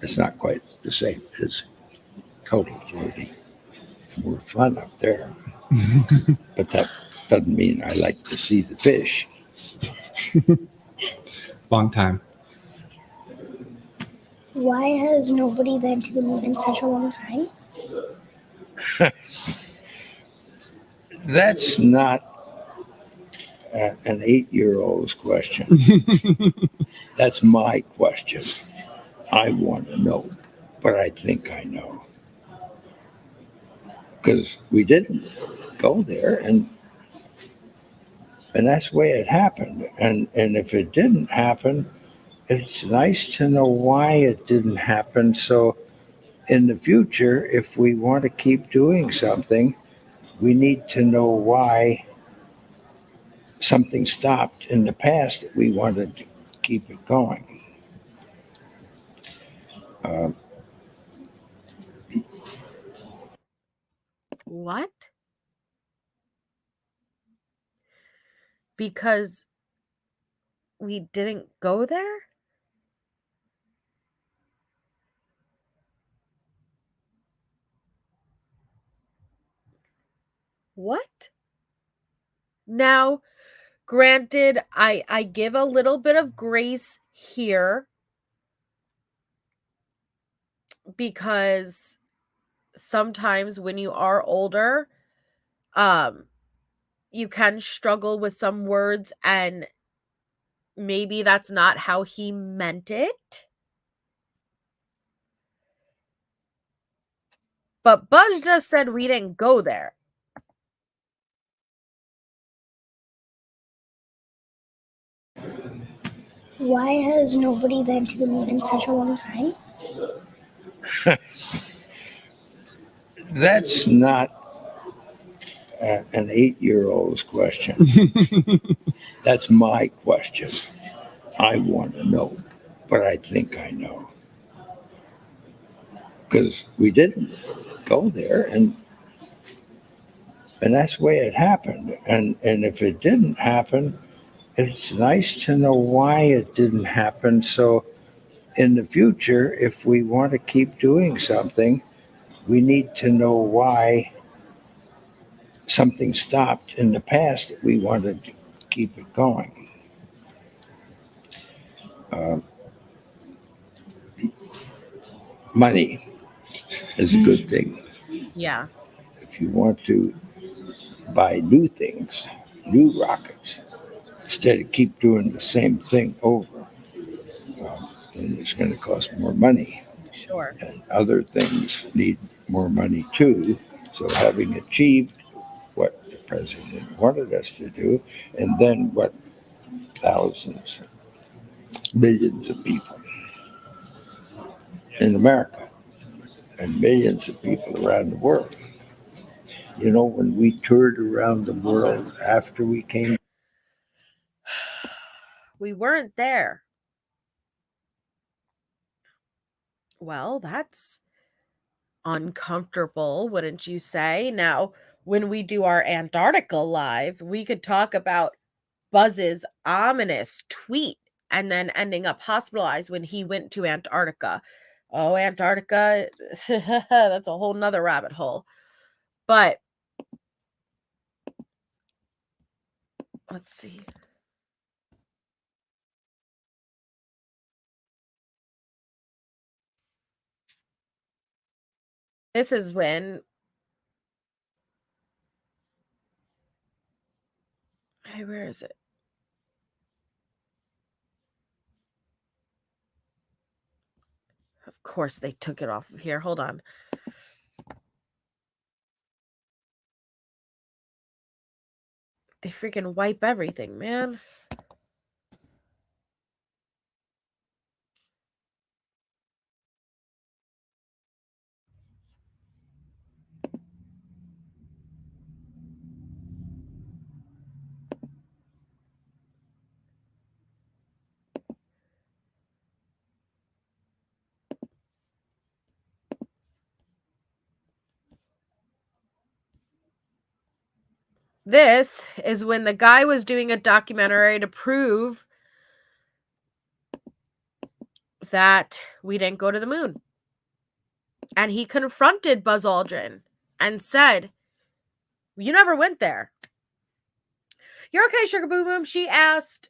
it's not quite the same as total floating. More fun up there. But that doesn't mean I like to see the fish. Long time. Why has nobody been to the moon in such a long time? That's not an 8-year-old's question. That's my question. I want to know, but I think I know. Because we didn't go there, and that's the way it happened. And if it didn't happen, it's nice to know why it didn't happen. So in the future, if we want to keep doing something, we need to know why something stopped in the past that we wanted to keep it going. What? Because we didn't go there? What? Now, granted, I give a little bit of grace here because sometimes when you are older, you can struggle with some words, and maybe that's not how he meant it. But Buzz just said we didn't go there. Why has nobody been to the moon in such a long time? That's not an 8-year-old's question. That's my question. I want to know, but I think I know. Because we didn't go there, and that's the way it happened. And if it didn't happen, it's nice to know why it didn't happen. So in the future, if we want to keep doing something, we need to know why something stopped in the past that we wanted to keep it going. money is a good thing. Yeah. If you want to buy new things, new rockets, instead of keep doing the same thing over, then it's going to cost more money. Sure. And other things need more money too. So having achieved what the president wanted us to do, and then what thousands, millions of people in America and millions of people around the world. You know, when we toured around the world after we came, We weren't there. Well, that's uncomfortable, wouldn't you say? Now, when we do our Antarctica live, we could talk about Buzz's ominous tweet and then ending up hospitalized when he went to Antarctica. Oh, Antarctica, that's a whole nother rabbit hole. But let's see. This is when where is it? Of course they took it off of here. Hold on. They freaking wipe everything, man. This is when the guy was doing a documentary to prove that we didn't go to the moon. And he confronted Buzz Aldrin and said, "You never went there." "You're okay, Sugar Boom Boom." She asked,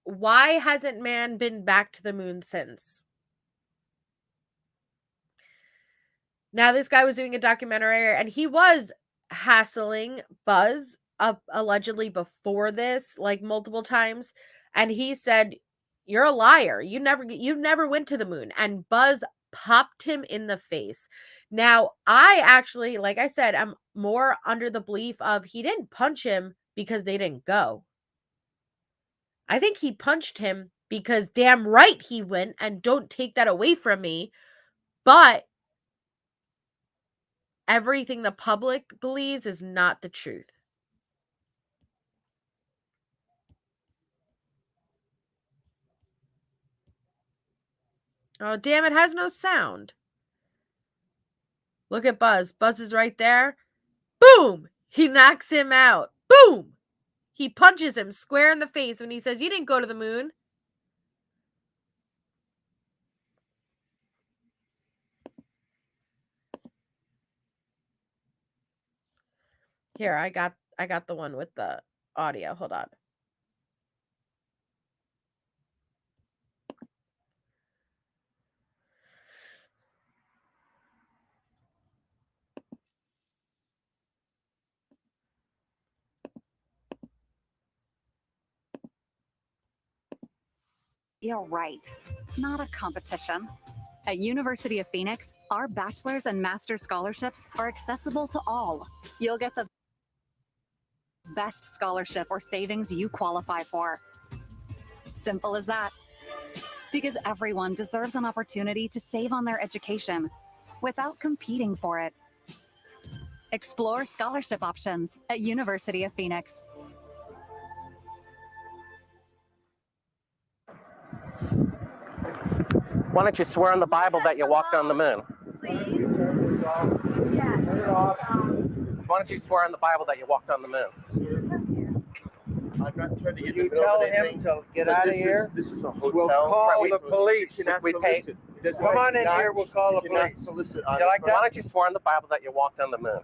"Why hasn't man been back to the moon since?" Now, this guy was doing a documentary and he was hassling Buzz allegedly before this, like multiple times. And he said, "You're a liar. You never went to the moon." And Buzz popped him in the face. Now, I actually, like I said, I'm more under the belief of he didn't punch him because they didn't go. I think he punched him because damn right he went, and don't take that away from me. But everything the public believes is not the truth. Oh, damn, it has no sound. Look at Buzz. Buzz is right there. Boom! He knocks him out. Boom! He punches him square in the face when he says, "You didn't go to the moon." Here, I got the one with the audio. Hold on. You're right. Not a competition. At University of Phoenix, our bachelor's and master's scholarships are accessible to all. You'll get the best scholarship or savings you qualify for. Simple as that. Because everyone deserves an opportunity to save on their education without competing for it. Explore scholarship options at University of Phoenix. Why don't you swear on the Bible that you walked on the moon? Why don't you swear on the Bible that you walked on the moon? I'm not trying to get You in the middle tell of him anything, to get but out of this here. This is a hotel. We'll call Right, the so police. you cannot We pay. solicit. It doesn't- Come on in not- here. We'll call the you cannot police. solicit You on like it. that? Why don't you swear on the Bible that you walked on the moon?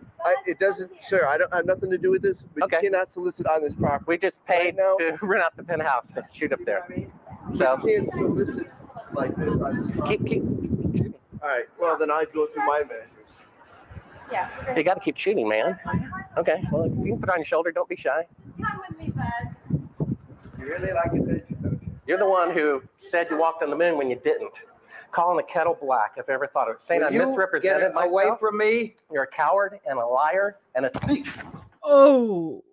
It doesn't, sir. I don't have nothing to do with this. But you cannot solicit on this property. We just paid to rent out the penthouse to shoot up there. So you can't solicit like this on this property. keep. All right. Well, then I'd go through my measures. Yeah. You got to keep shooting, man. Okay. Well, you can put it on your shoulder. Don't be shy. Come with me, Buzz. You really like adventure, don't you? You're the one who said you walked on the moon when you didn't. Calling the kettle black, if I ever thought of it. Saying I misrepresented myself. Away from me. You're a coward and a liar and a thief. Oh.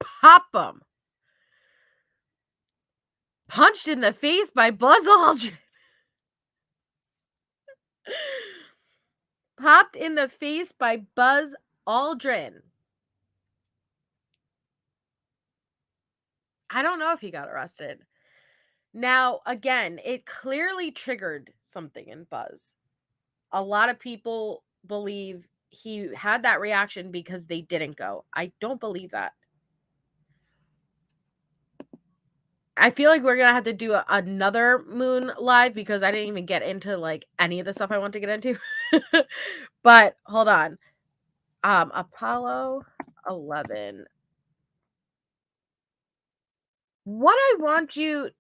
Pop him. Punched in the face by Buzz Aldrin. Popped in the face by Buzz Aldrin. I don't know if he got arrested. Now, again, it clearly triggered something in Buzz. A lot of people believe he had that reaction because they didn't go. I don't believe that. I feel like we're going to have to do another moon live because I didn't even get into like any of the stuff I want to get into. But hold on. Apollo 11. What I want you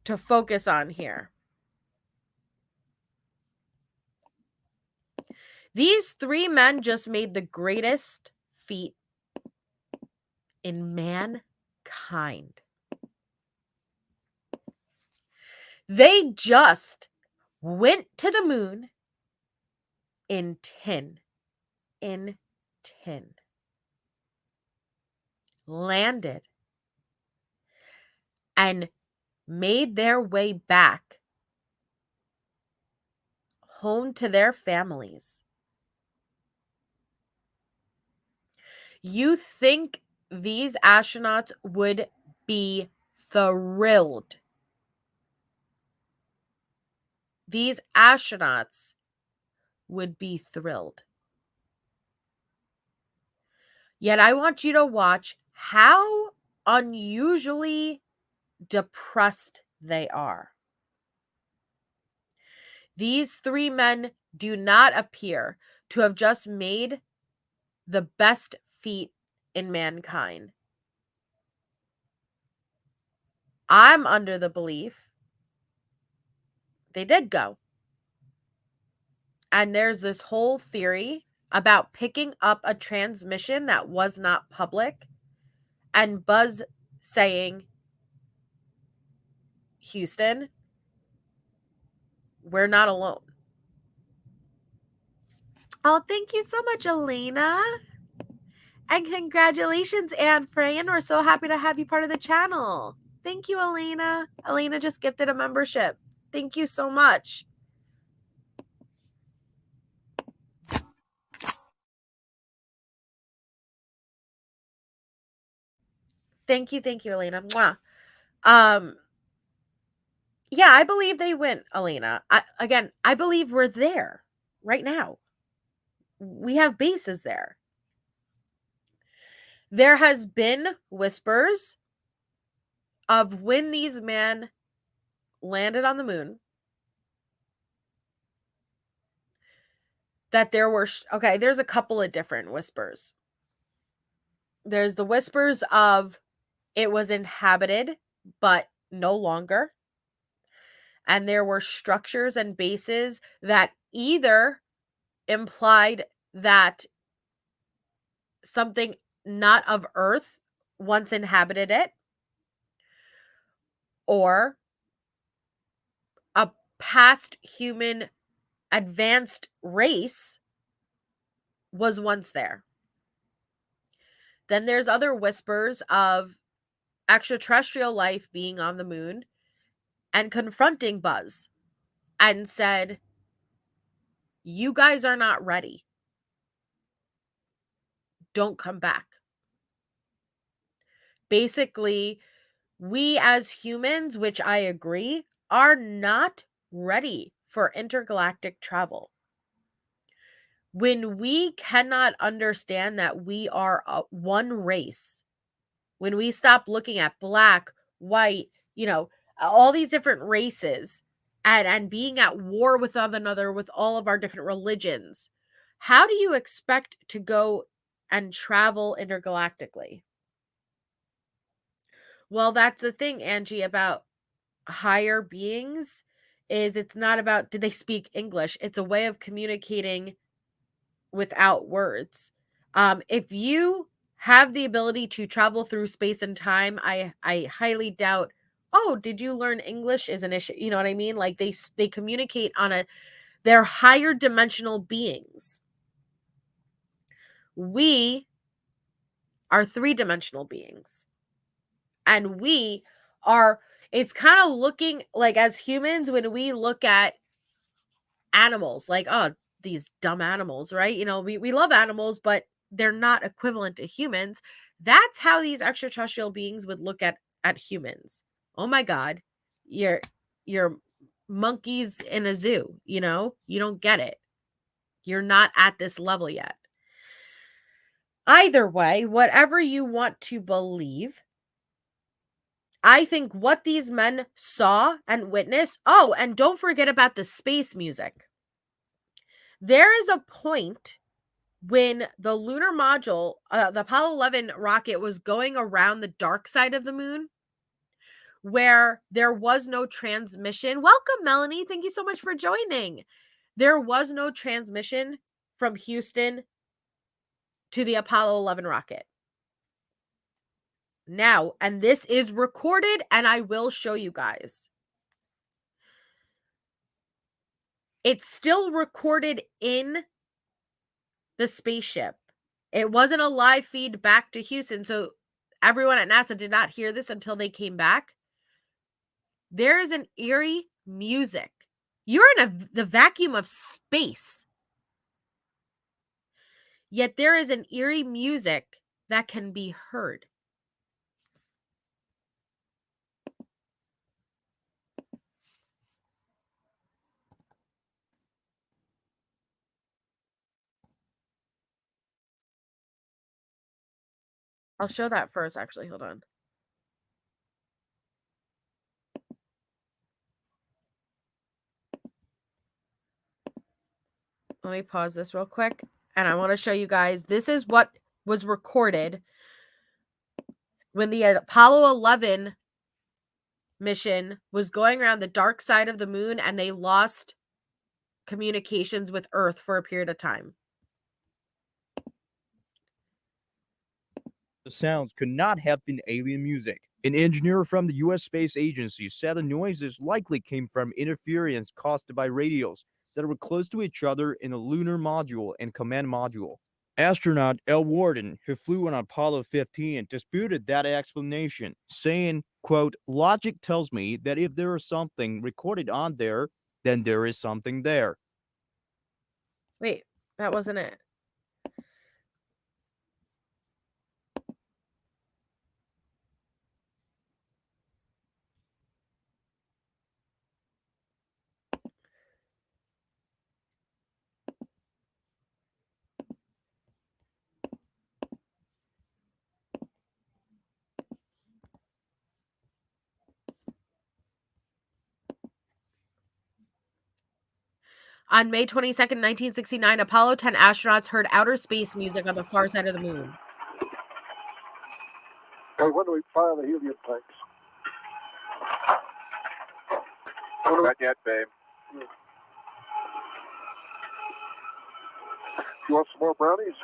to focus on here. These three men just made the greatest feat in mankind. They just went to the moon in tin. Landed. And made their way back home to their families. You think these astronauts would be thrilled? These astronauts would be thrilled. Yet I want you to watch how unusually depressed they are. These three men do not appear to have just made the best feat in mankind. I'm under the belief they did go. And there's this whole theory about picking up a transmission that was not public and Buzz saying, Houston, we're not alone. Oh, thank you so much, Elena. And congratulations, Anne Fran. We're so happy to have you part of the channel. Thank you, Elena. Elena just gifted a membership. Thank you so much. Thank you, Elena. Mwah. Yeah, I believe they went, Elena. I believe we're there right now. We have bases there. There has been whispers of when these men landed on the moon that there were, okay, there's a couple of different whispers. There's the whispers of it was inhabited, but no longer. And there were structures and bases that either implied that something not of Earth once inhabited it, or a past human advanced race was once there. Then there's other whispers of extraterrestrial life being on the moon and confronting Buzz and said, you guys are not ready. Don't come back. Basically, we as humans, which I agree, are not ready for intergalactic travel. When we cannot understand that we are one race, when we stop looking at black, white, all these different races and being at war with one another with all of our different religions, how do you expect to go and travel intergalactically? Well, that's the thing, Angie, about higher beings is it's not about do they speak English? It's a way of communicating without words. If you have the ability to travel through space and time, I highly doubt, oh, did you learn English is an issue. You know what I mean? Like they communicate on they're higher dimensional beings. We are three-dimensional beings. And we are, it's kind of looking like as humans, when we look at animals, like, oh, these dumb animals, right? You know, we love animals, but they're not equivalent to humans. That's how these extraterrestrial beings would look at humans. Oh my God, you're monkeys in a zoo, you know? You don't get it. You're not at this level yet. Either way, whatever you want to believe, I think what these men saw and witnessed. Oh, and don't forget about the space music. There is a point when the lunar module, the Apollo 11 rocket was going around the dark side of the moon, where there was no transmission. Welcome, Melanie. Thank you so much for joining. There was no transmission from Houston to the Apollo 11 rocket. Now, and this is recorded, and I will show you guys. It's still recorded in the spaceship. It wasn't a live feed back to Houston, so everyone at NASA did not hear this until they came back. There is an eerie music. You're in the vacuum of space. Yet there is an eerie music that can be heard. I'll show that first, actually. Hold on. Let me pause this real quick. And I want to show you guys. This is what was recorded when the Apollo 11 mission was going around the dark side of the moon and they lost communications with Earth for a period of time. The sounds could not have been alien music. An engineer from the U.S. Space Agency said the noises likely came from interference caused by radios that were close to each other in the lunar module and command module. Astronaut L. Warden, who flew on Apollo 15, disputed that explanation, saying, quote, "Logic tells me that if there is something recorded on there, then there is something there." Wait, that wasn't it. On May 22nd, 1969, Apollo 10 astronauts heard outer space music on the far side of the moon. Hey, when do we fire the helium tanks? Not yet, babe. You want some more brownies?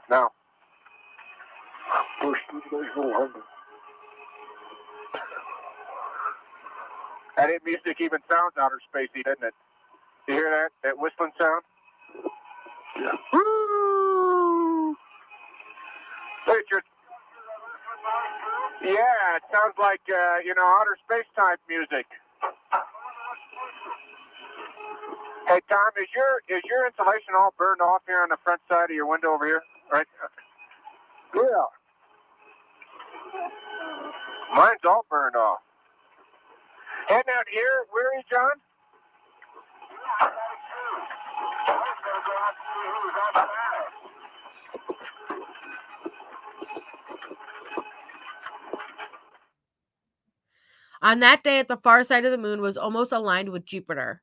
No. First, there's a little hungry. That music even sounds outer spacey, doesn't it? You hear that? That whistling sound? Yeah. Woo! Richard. Yeah, it sounds like, outer space type music. Hey, Tom, is your insulation all burned off here on the front side of your window over here? Right? Yeah. Mine's all burned off. Heading out here, where are you, John? On that day at the far side of the moon was almost aligned with Jupiter.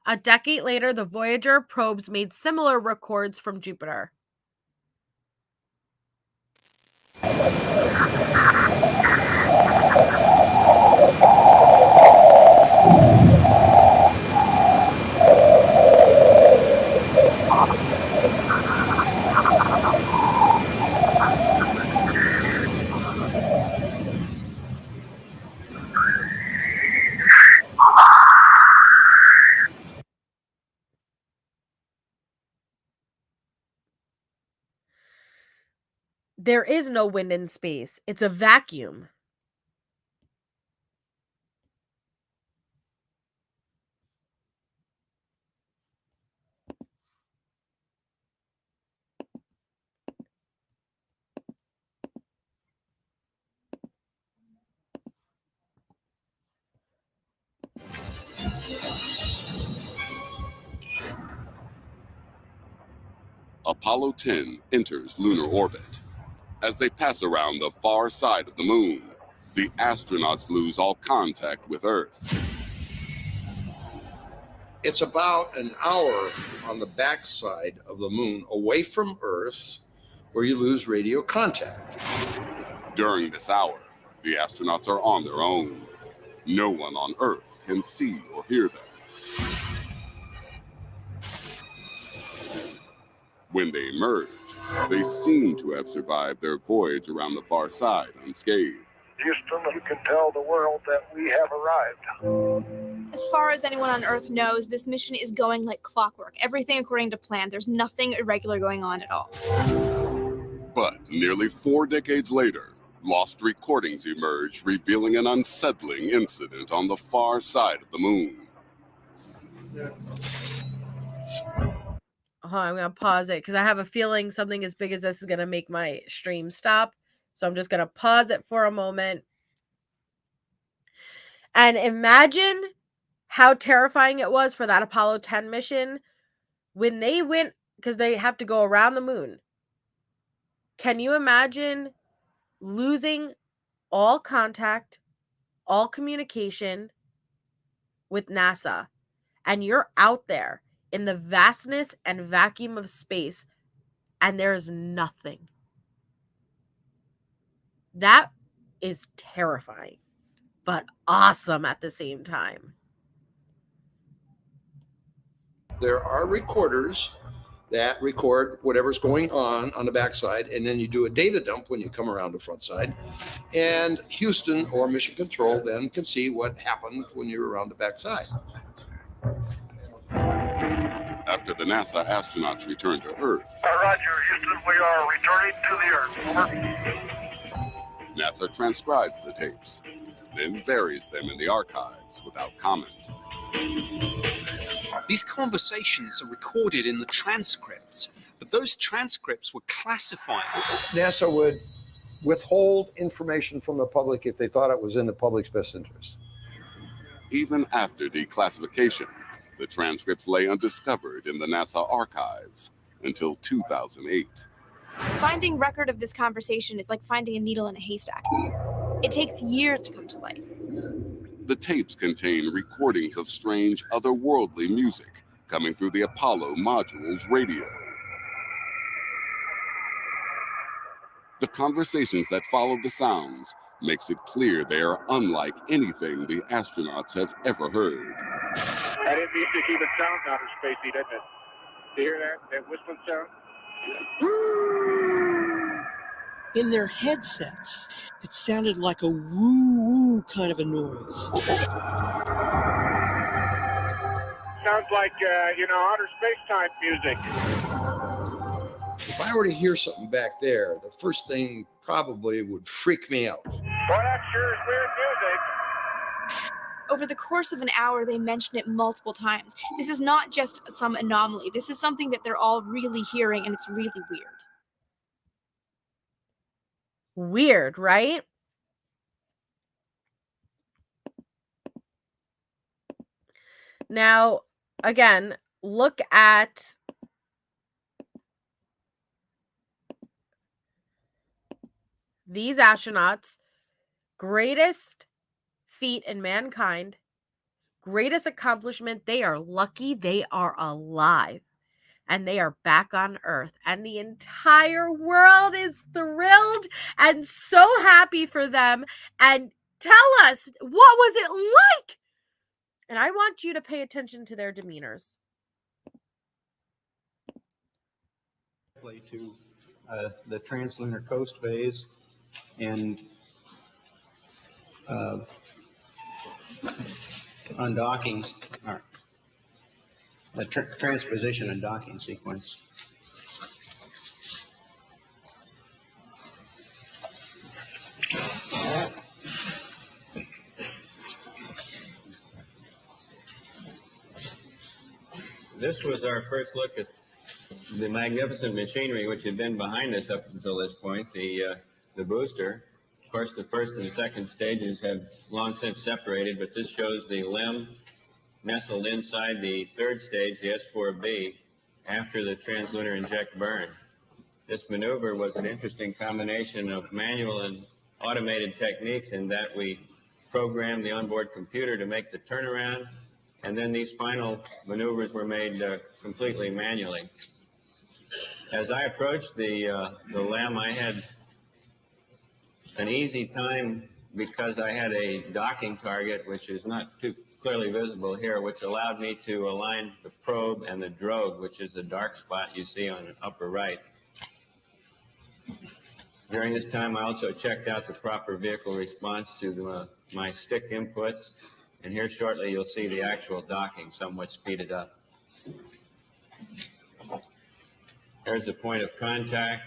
A decade later, the Voyager probes made similar records from Jupiter. There is no wind in space. It's a vacuum. Apollo 10 enters lunar orbit. As they pass around the far side of the moon, the astronauts lose all contact with Earth. It's about an hour on the backside of the moon, away from Earth, where you lose radio contact. During this hour, the astronauts are on their own. No one on Earth can see or hear them. When they emerge, they seem to have survived their voyage around the far side unscathed. Houston, you can tell the world that we have arrived. As far as anyone on Earth knows, this mission is going like clockwork. Everything according to plan. There's nothing irregular going on at all. But nearly 4 decades later, lost recordings emerge, revealing an unsettling incident on the far side of the moon. I'm going to pause it because I have a feeling something as big as this is going to make my stream stop. So I'm just going to pause it for a moment. And imagine how terrifying it was for that Apollo 10 mission when they went, because they have to go around the moon. Can you imagine losing all contact, all communication with NASA, and you're out there in the vastness and vacuum of space, and there's nothing? That is terrifying, but awesome at the same time. There are recorders that record whatever's going on the backside, and then you do a data dump when you come around the front side. And Houston or Mission Control then can see what happened when you're around the backside. After the NASA astronauts return to Earth, Roger, Houston, we are returning to the Earth. Over. NASA transcribes the tapes, then buries them in the archives without comment. These conversations are recorded in the transcripts, but those transcripts were classified. NASA would withhold information from the public if they thought it was in the public's best interest. Even after declassification, the transcripts lay undiscovered in the NASA archives until 2008. Finding record of this conversation is like finding a needle in a haystack. It takes years to come to light. The tapes contain recordings of strange, otherworldly music coming through the Apollo module's radio. The conversations that follow the sounds makes it clear they are unlike anything the astronauts have ever heard. I didn't mean to keep it sound outer spacey, didn't it? Do you hear that? That whistling sound? In their headsets, it sounded like a woo-woo kind of a noise. Sounds like, outer space-time music. If I were to hear something back there, the first thing probably would freak me out. Well, that sure is weird music. Over the course of an hour, they mention it multiple times. This is not just some anomaly. This is something that they're all really hearing, and it's really weird. Weird, right? Now, again, look at these astronauts' greatest feat in mankind greatest accomplishment. They are lucky they are alive and they are back on Earth. And the entire world is thrilled and so happy for them. And tell us, what was it like? And I want you to pay attention to their demeanors. To the translunar coast phase and undockings, or the transposition and docking sequence. This was our first look at the magnificent machinery which had been behind us up until this point, the booster. Of course, the first and second stages have long since separated, but this shows the limb nestled inside the third stage, the S4B, after the translunar inject burn. This maneuver was an interesting combination of manual and automated techniques in that we programmed the onboard computer to make the turnaround, and then these final maneuvers were made completely manually. As I approached the LEM, I had an easy time because I had a docking target, which is not too clearly visible here, which allowed me to align the probe and the drogue, which is the dark spot you see on the upper right. During this time, I also checked out the proper vehicle response to my stick inputs, and here shortly you'll see the actual docking somewhat speeded up. There's the point of contact,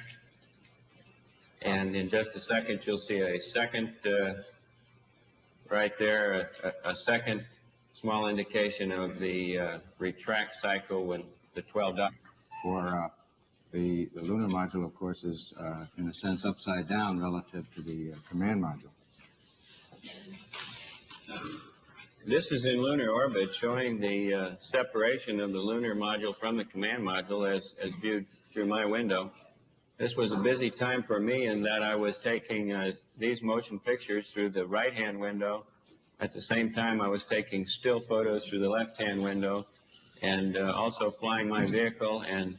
and in just a second you'll see a second, right there, a second small indication of the retract cycle when the 12 dock. For the lunar module, of course, is in a sense upside down relative to the command module. This is in lunar orbit, showing the separation of the lunar module from the command module as viewed through my window. This was a busy time for me in that I was taking these motion pictures through the right-hand window. At the same time, I was taking still photos through the left-hand window, and also flying my vehicle and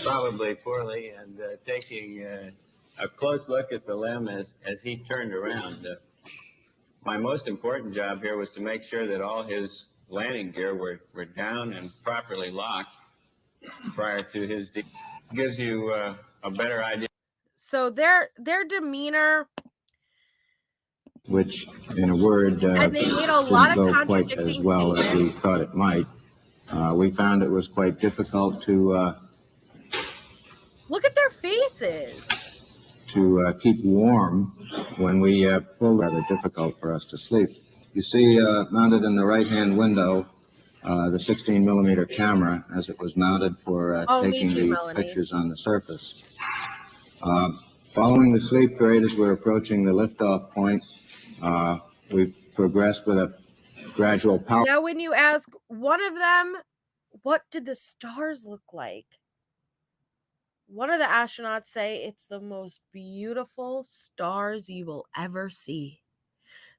probably poorly, and taking a close look at the LEM as he turned around. My most important job here was to make sure that all his landing gear were down and properly locked prior to his gives you a better idea. So their demeanor, Which, in a word, and they made a lot didn't of go quite as well as we thought it might. We found it was quite difficult to look at their faces. Keep warm when we pulled. Rather difficult for us to sleep. You see, mounted in the right-hand window, the 16-millimeter camera, as it was mounted for taking the pictures on the surface. Following the sleep period, as we're approaching the liftoff point, we progressed with a gradual power. Now, when you ask one of them, what did the stars look like? One of the astronauts say it's the most beautiful stars you will ever see.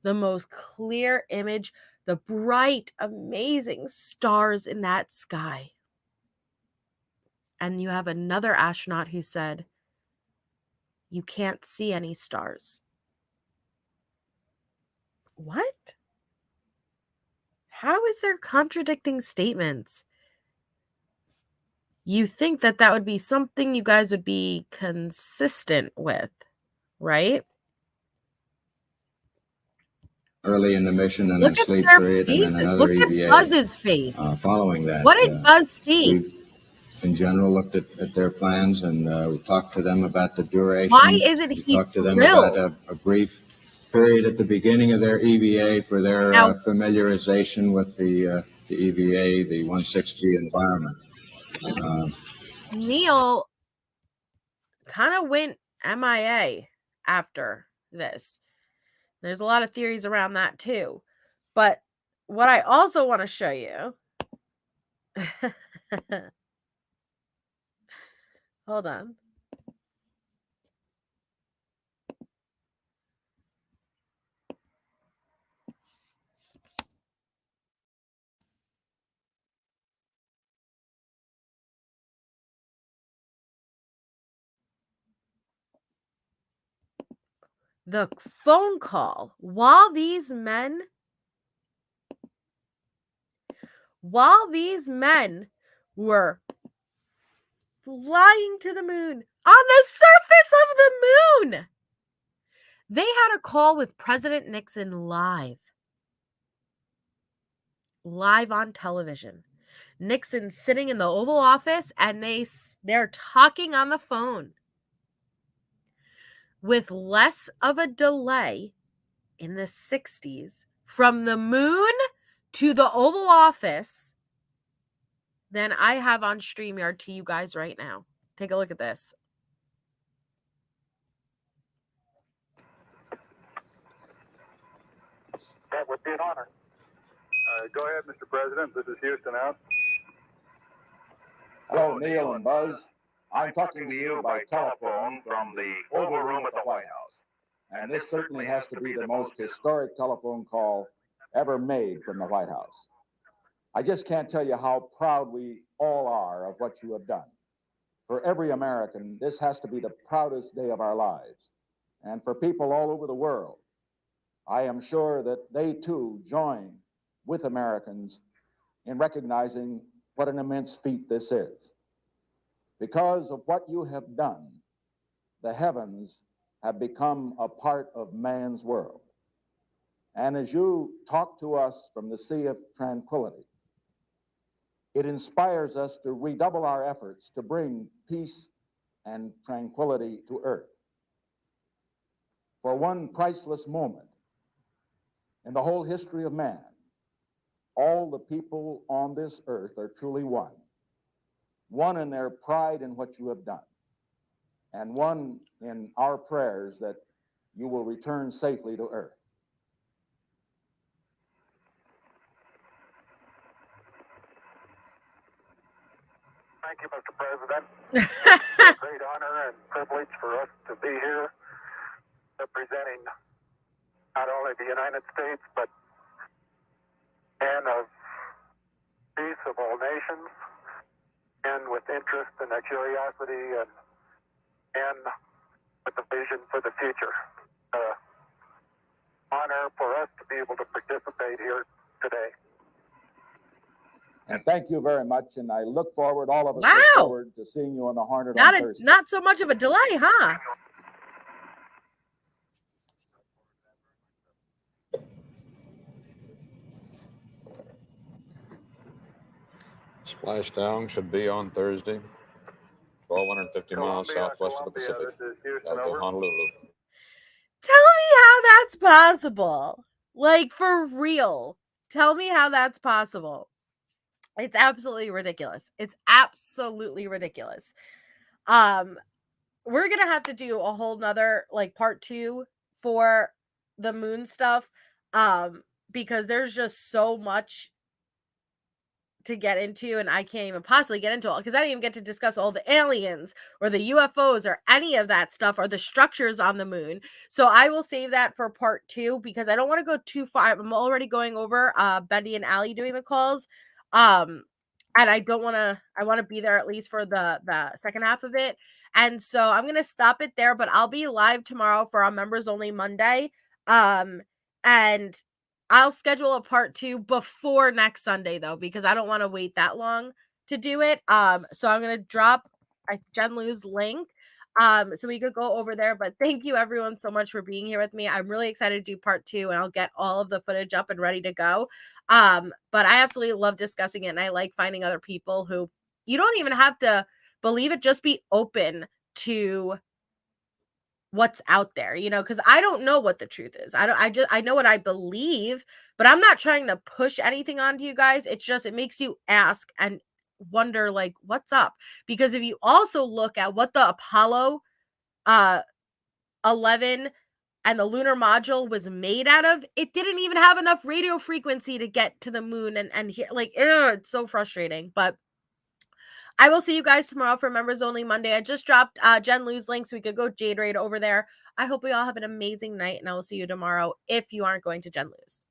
The most clear image, the bright, amazing stars in that sky. And you have another astronaut who said, you can't see any stars. What? How is there contradicting statements? You think that would be something you guys would be consistent with, right? Early in the mission and then sleep period, and then another EVA. Look at Buzz's face. Following that, what did Buzz see? We, in general, looked at their plans and we talked to them about the duration. Why isn't he talked to them about a brief period at the beginning of their EVA for their familiarization with the EVA, the 160 environment. Neil kind of went MIA after this. There's a lot of theories around that too. But what I also want to show you. Hold on. the phone call while these men were flying to the moon on the surface of the moon. They had a call with President Nixon live on television. Nixon sitting in the Oval Office, and they're talking on the phone with less of a delay in the 60s from the moon to the Oval Office than I have on StreamYard to you guys right now. Take a look at this. That would be an honor. Go ahead, Mr. President. This is Houston out. Hello, Neil and Buzz. I'm talking to you by telephone from the Oval Room at the White House. And this certainly has to be the most historic telephone call ever made from the White House. I just can't tell you how proud we all are of what you have done. For every American, this has to be the proudest day of our lives. And for people all over the world, I am sure that they too join with Americans in recognizing what an immense feat this is. Because of what you have done, the heavens have become a part of man's world. And as you talk to us from the Sea of Tranquility, it inspires us to redouble our efforts to bring peace and tranquility to Earth. For one priceless moment in the whole history of man, all the people on this earth are truly one. One in their pride in what you have done, and one in our prayers that you will return safely to Earth. Thank you, Mr. President. It's a great honor and privilege for us to be here representing not only the United States, but men of peace of all nations, and with interest and a curiosity and with a vision for the future. Honor for us to be able to participate here today. And thank you very much, and I look forward, all of us look forward to seeing you on the Hornet on Thursday. Not so much of a delay, huh? Splashdown should be on Thursday, 1,250 miles southwest of the Pacific. That's in Honolulu. Tell me how that's possible. Like, for real. Tell me how that's possible. It's absolutely ridiculous. It's absolutely ridiculous. We're gonna have to do a whole nother, like, part 2 for the moon stuff. Because there's just so much to get into, and I can't even possibly get into it because I didn't even get to discuss all the aliens or the UFOs or any of that stuff or the structures on the moon. So I will save that for part 2 because I don't want to go too far. I'm already going over Bendy and Allie doing the calls. And I want to be there at least for the second half of it. And so I'm going to stop it there, but I'll be live tomorrow for our members only Monday. And I'll schedule a part 2 before next Sunday, though, because I don't want to wait that long to do it. So I'm going to drop Jen Lou's link so we could go over there. But thank you, everyone, so much for being here with me. I'm really excited to do part 2, and I'll get all of the footage up and ready to go. But I absolutely love discussing it, and I like finding other people who you don't even have to believe it, just be open to what's out there, because I don't know what the truth is. I know what I believe, but I'm not trying to push anything onto you guys. It's just, it makes you ask and wonder, like, what's up? Because if you also look at what the Apollo 11 and the lunar module was made out of, it didn't even have enough radio frequency to get to the moon and here, like, it's so frustrating. But I will see you guys tomorrow for Members Only Monday. I just dropped Jen Lou's link so we could go Jade Raid over there. I hope we all have an amazing night, and I will see you tomorrow if you aren't going to Jen Lou's.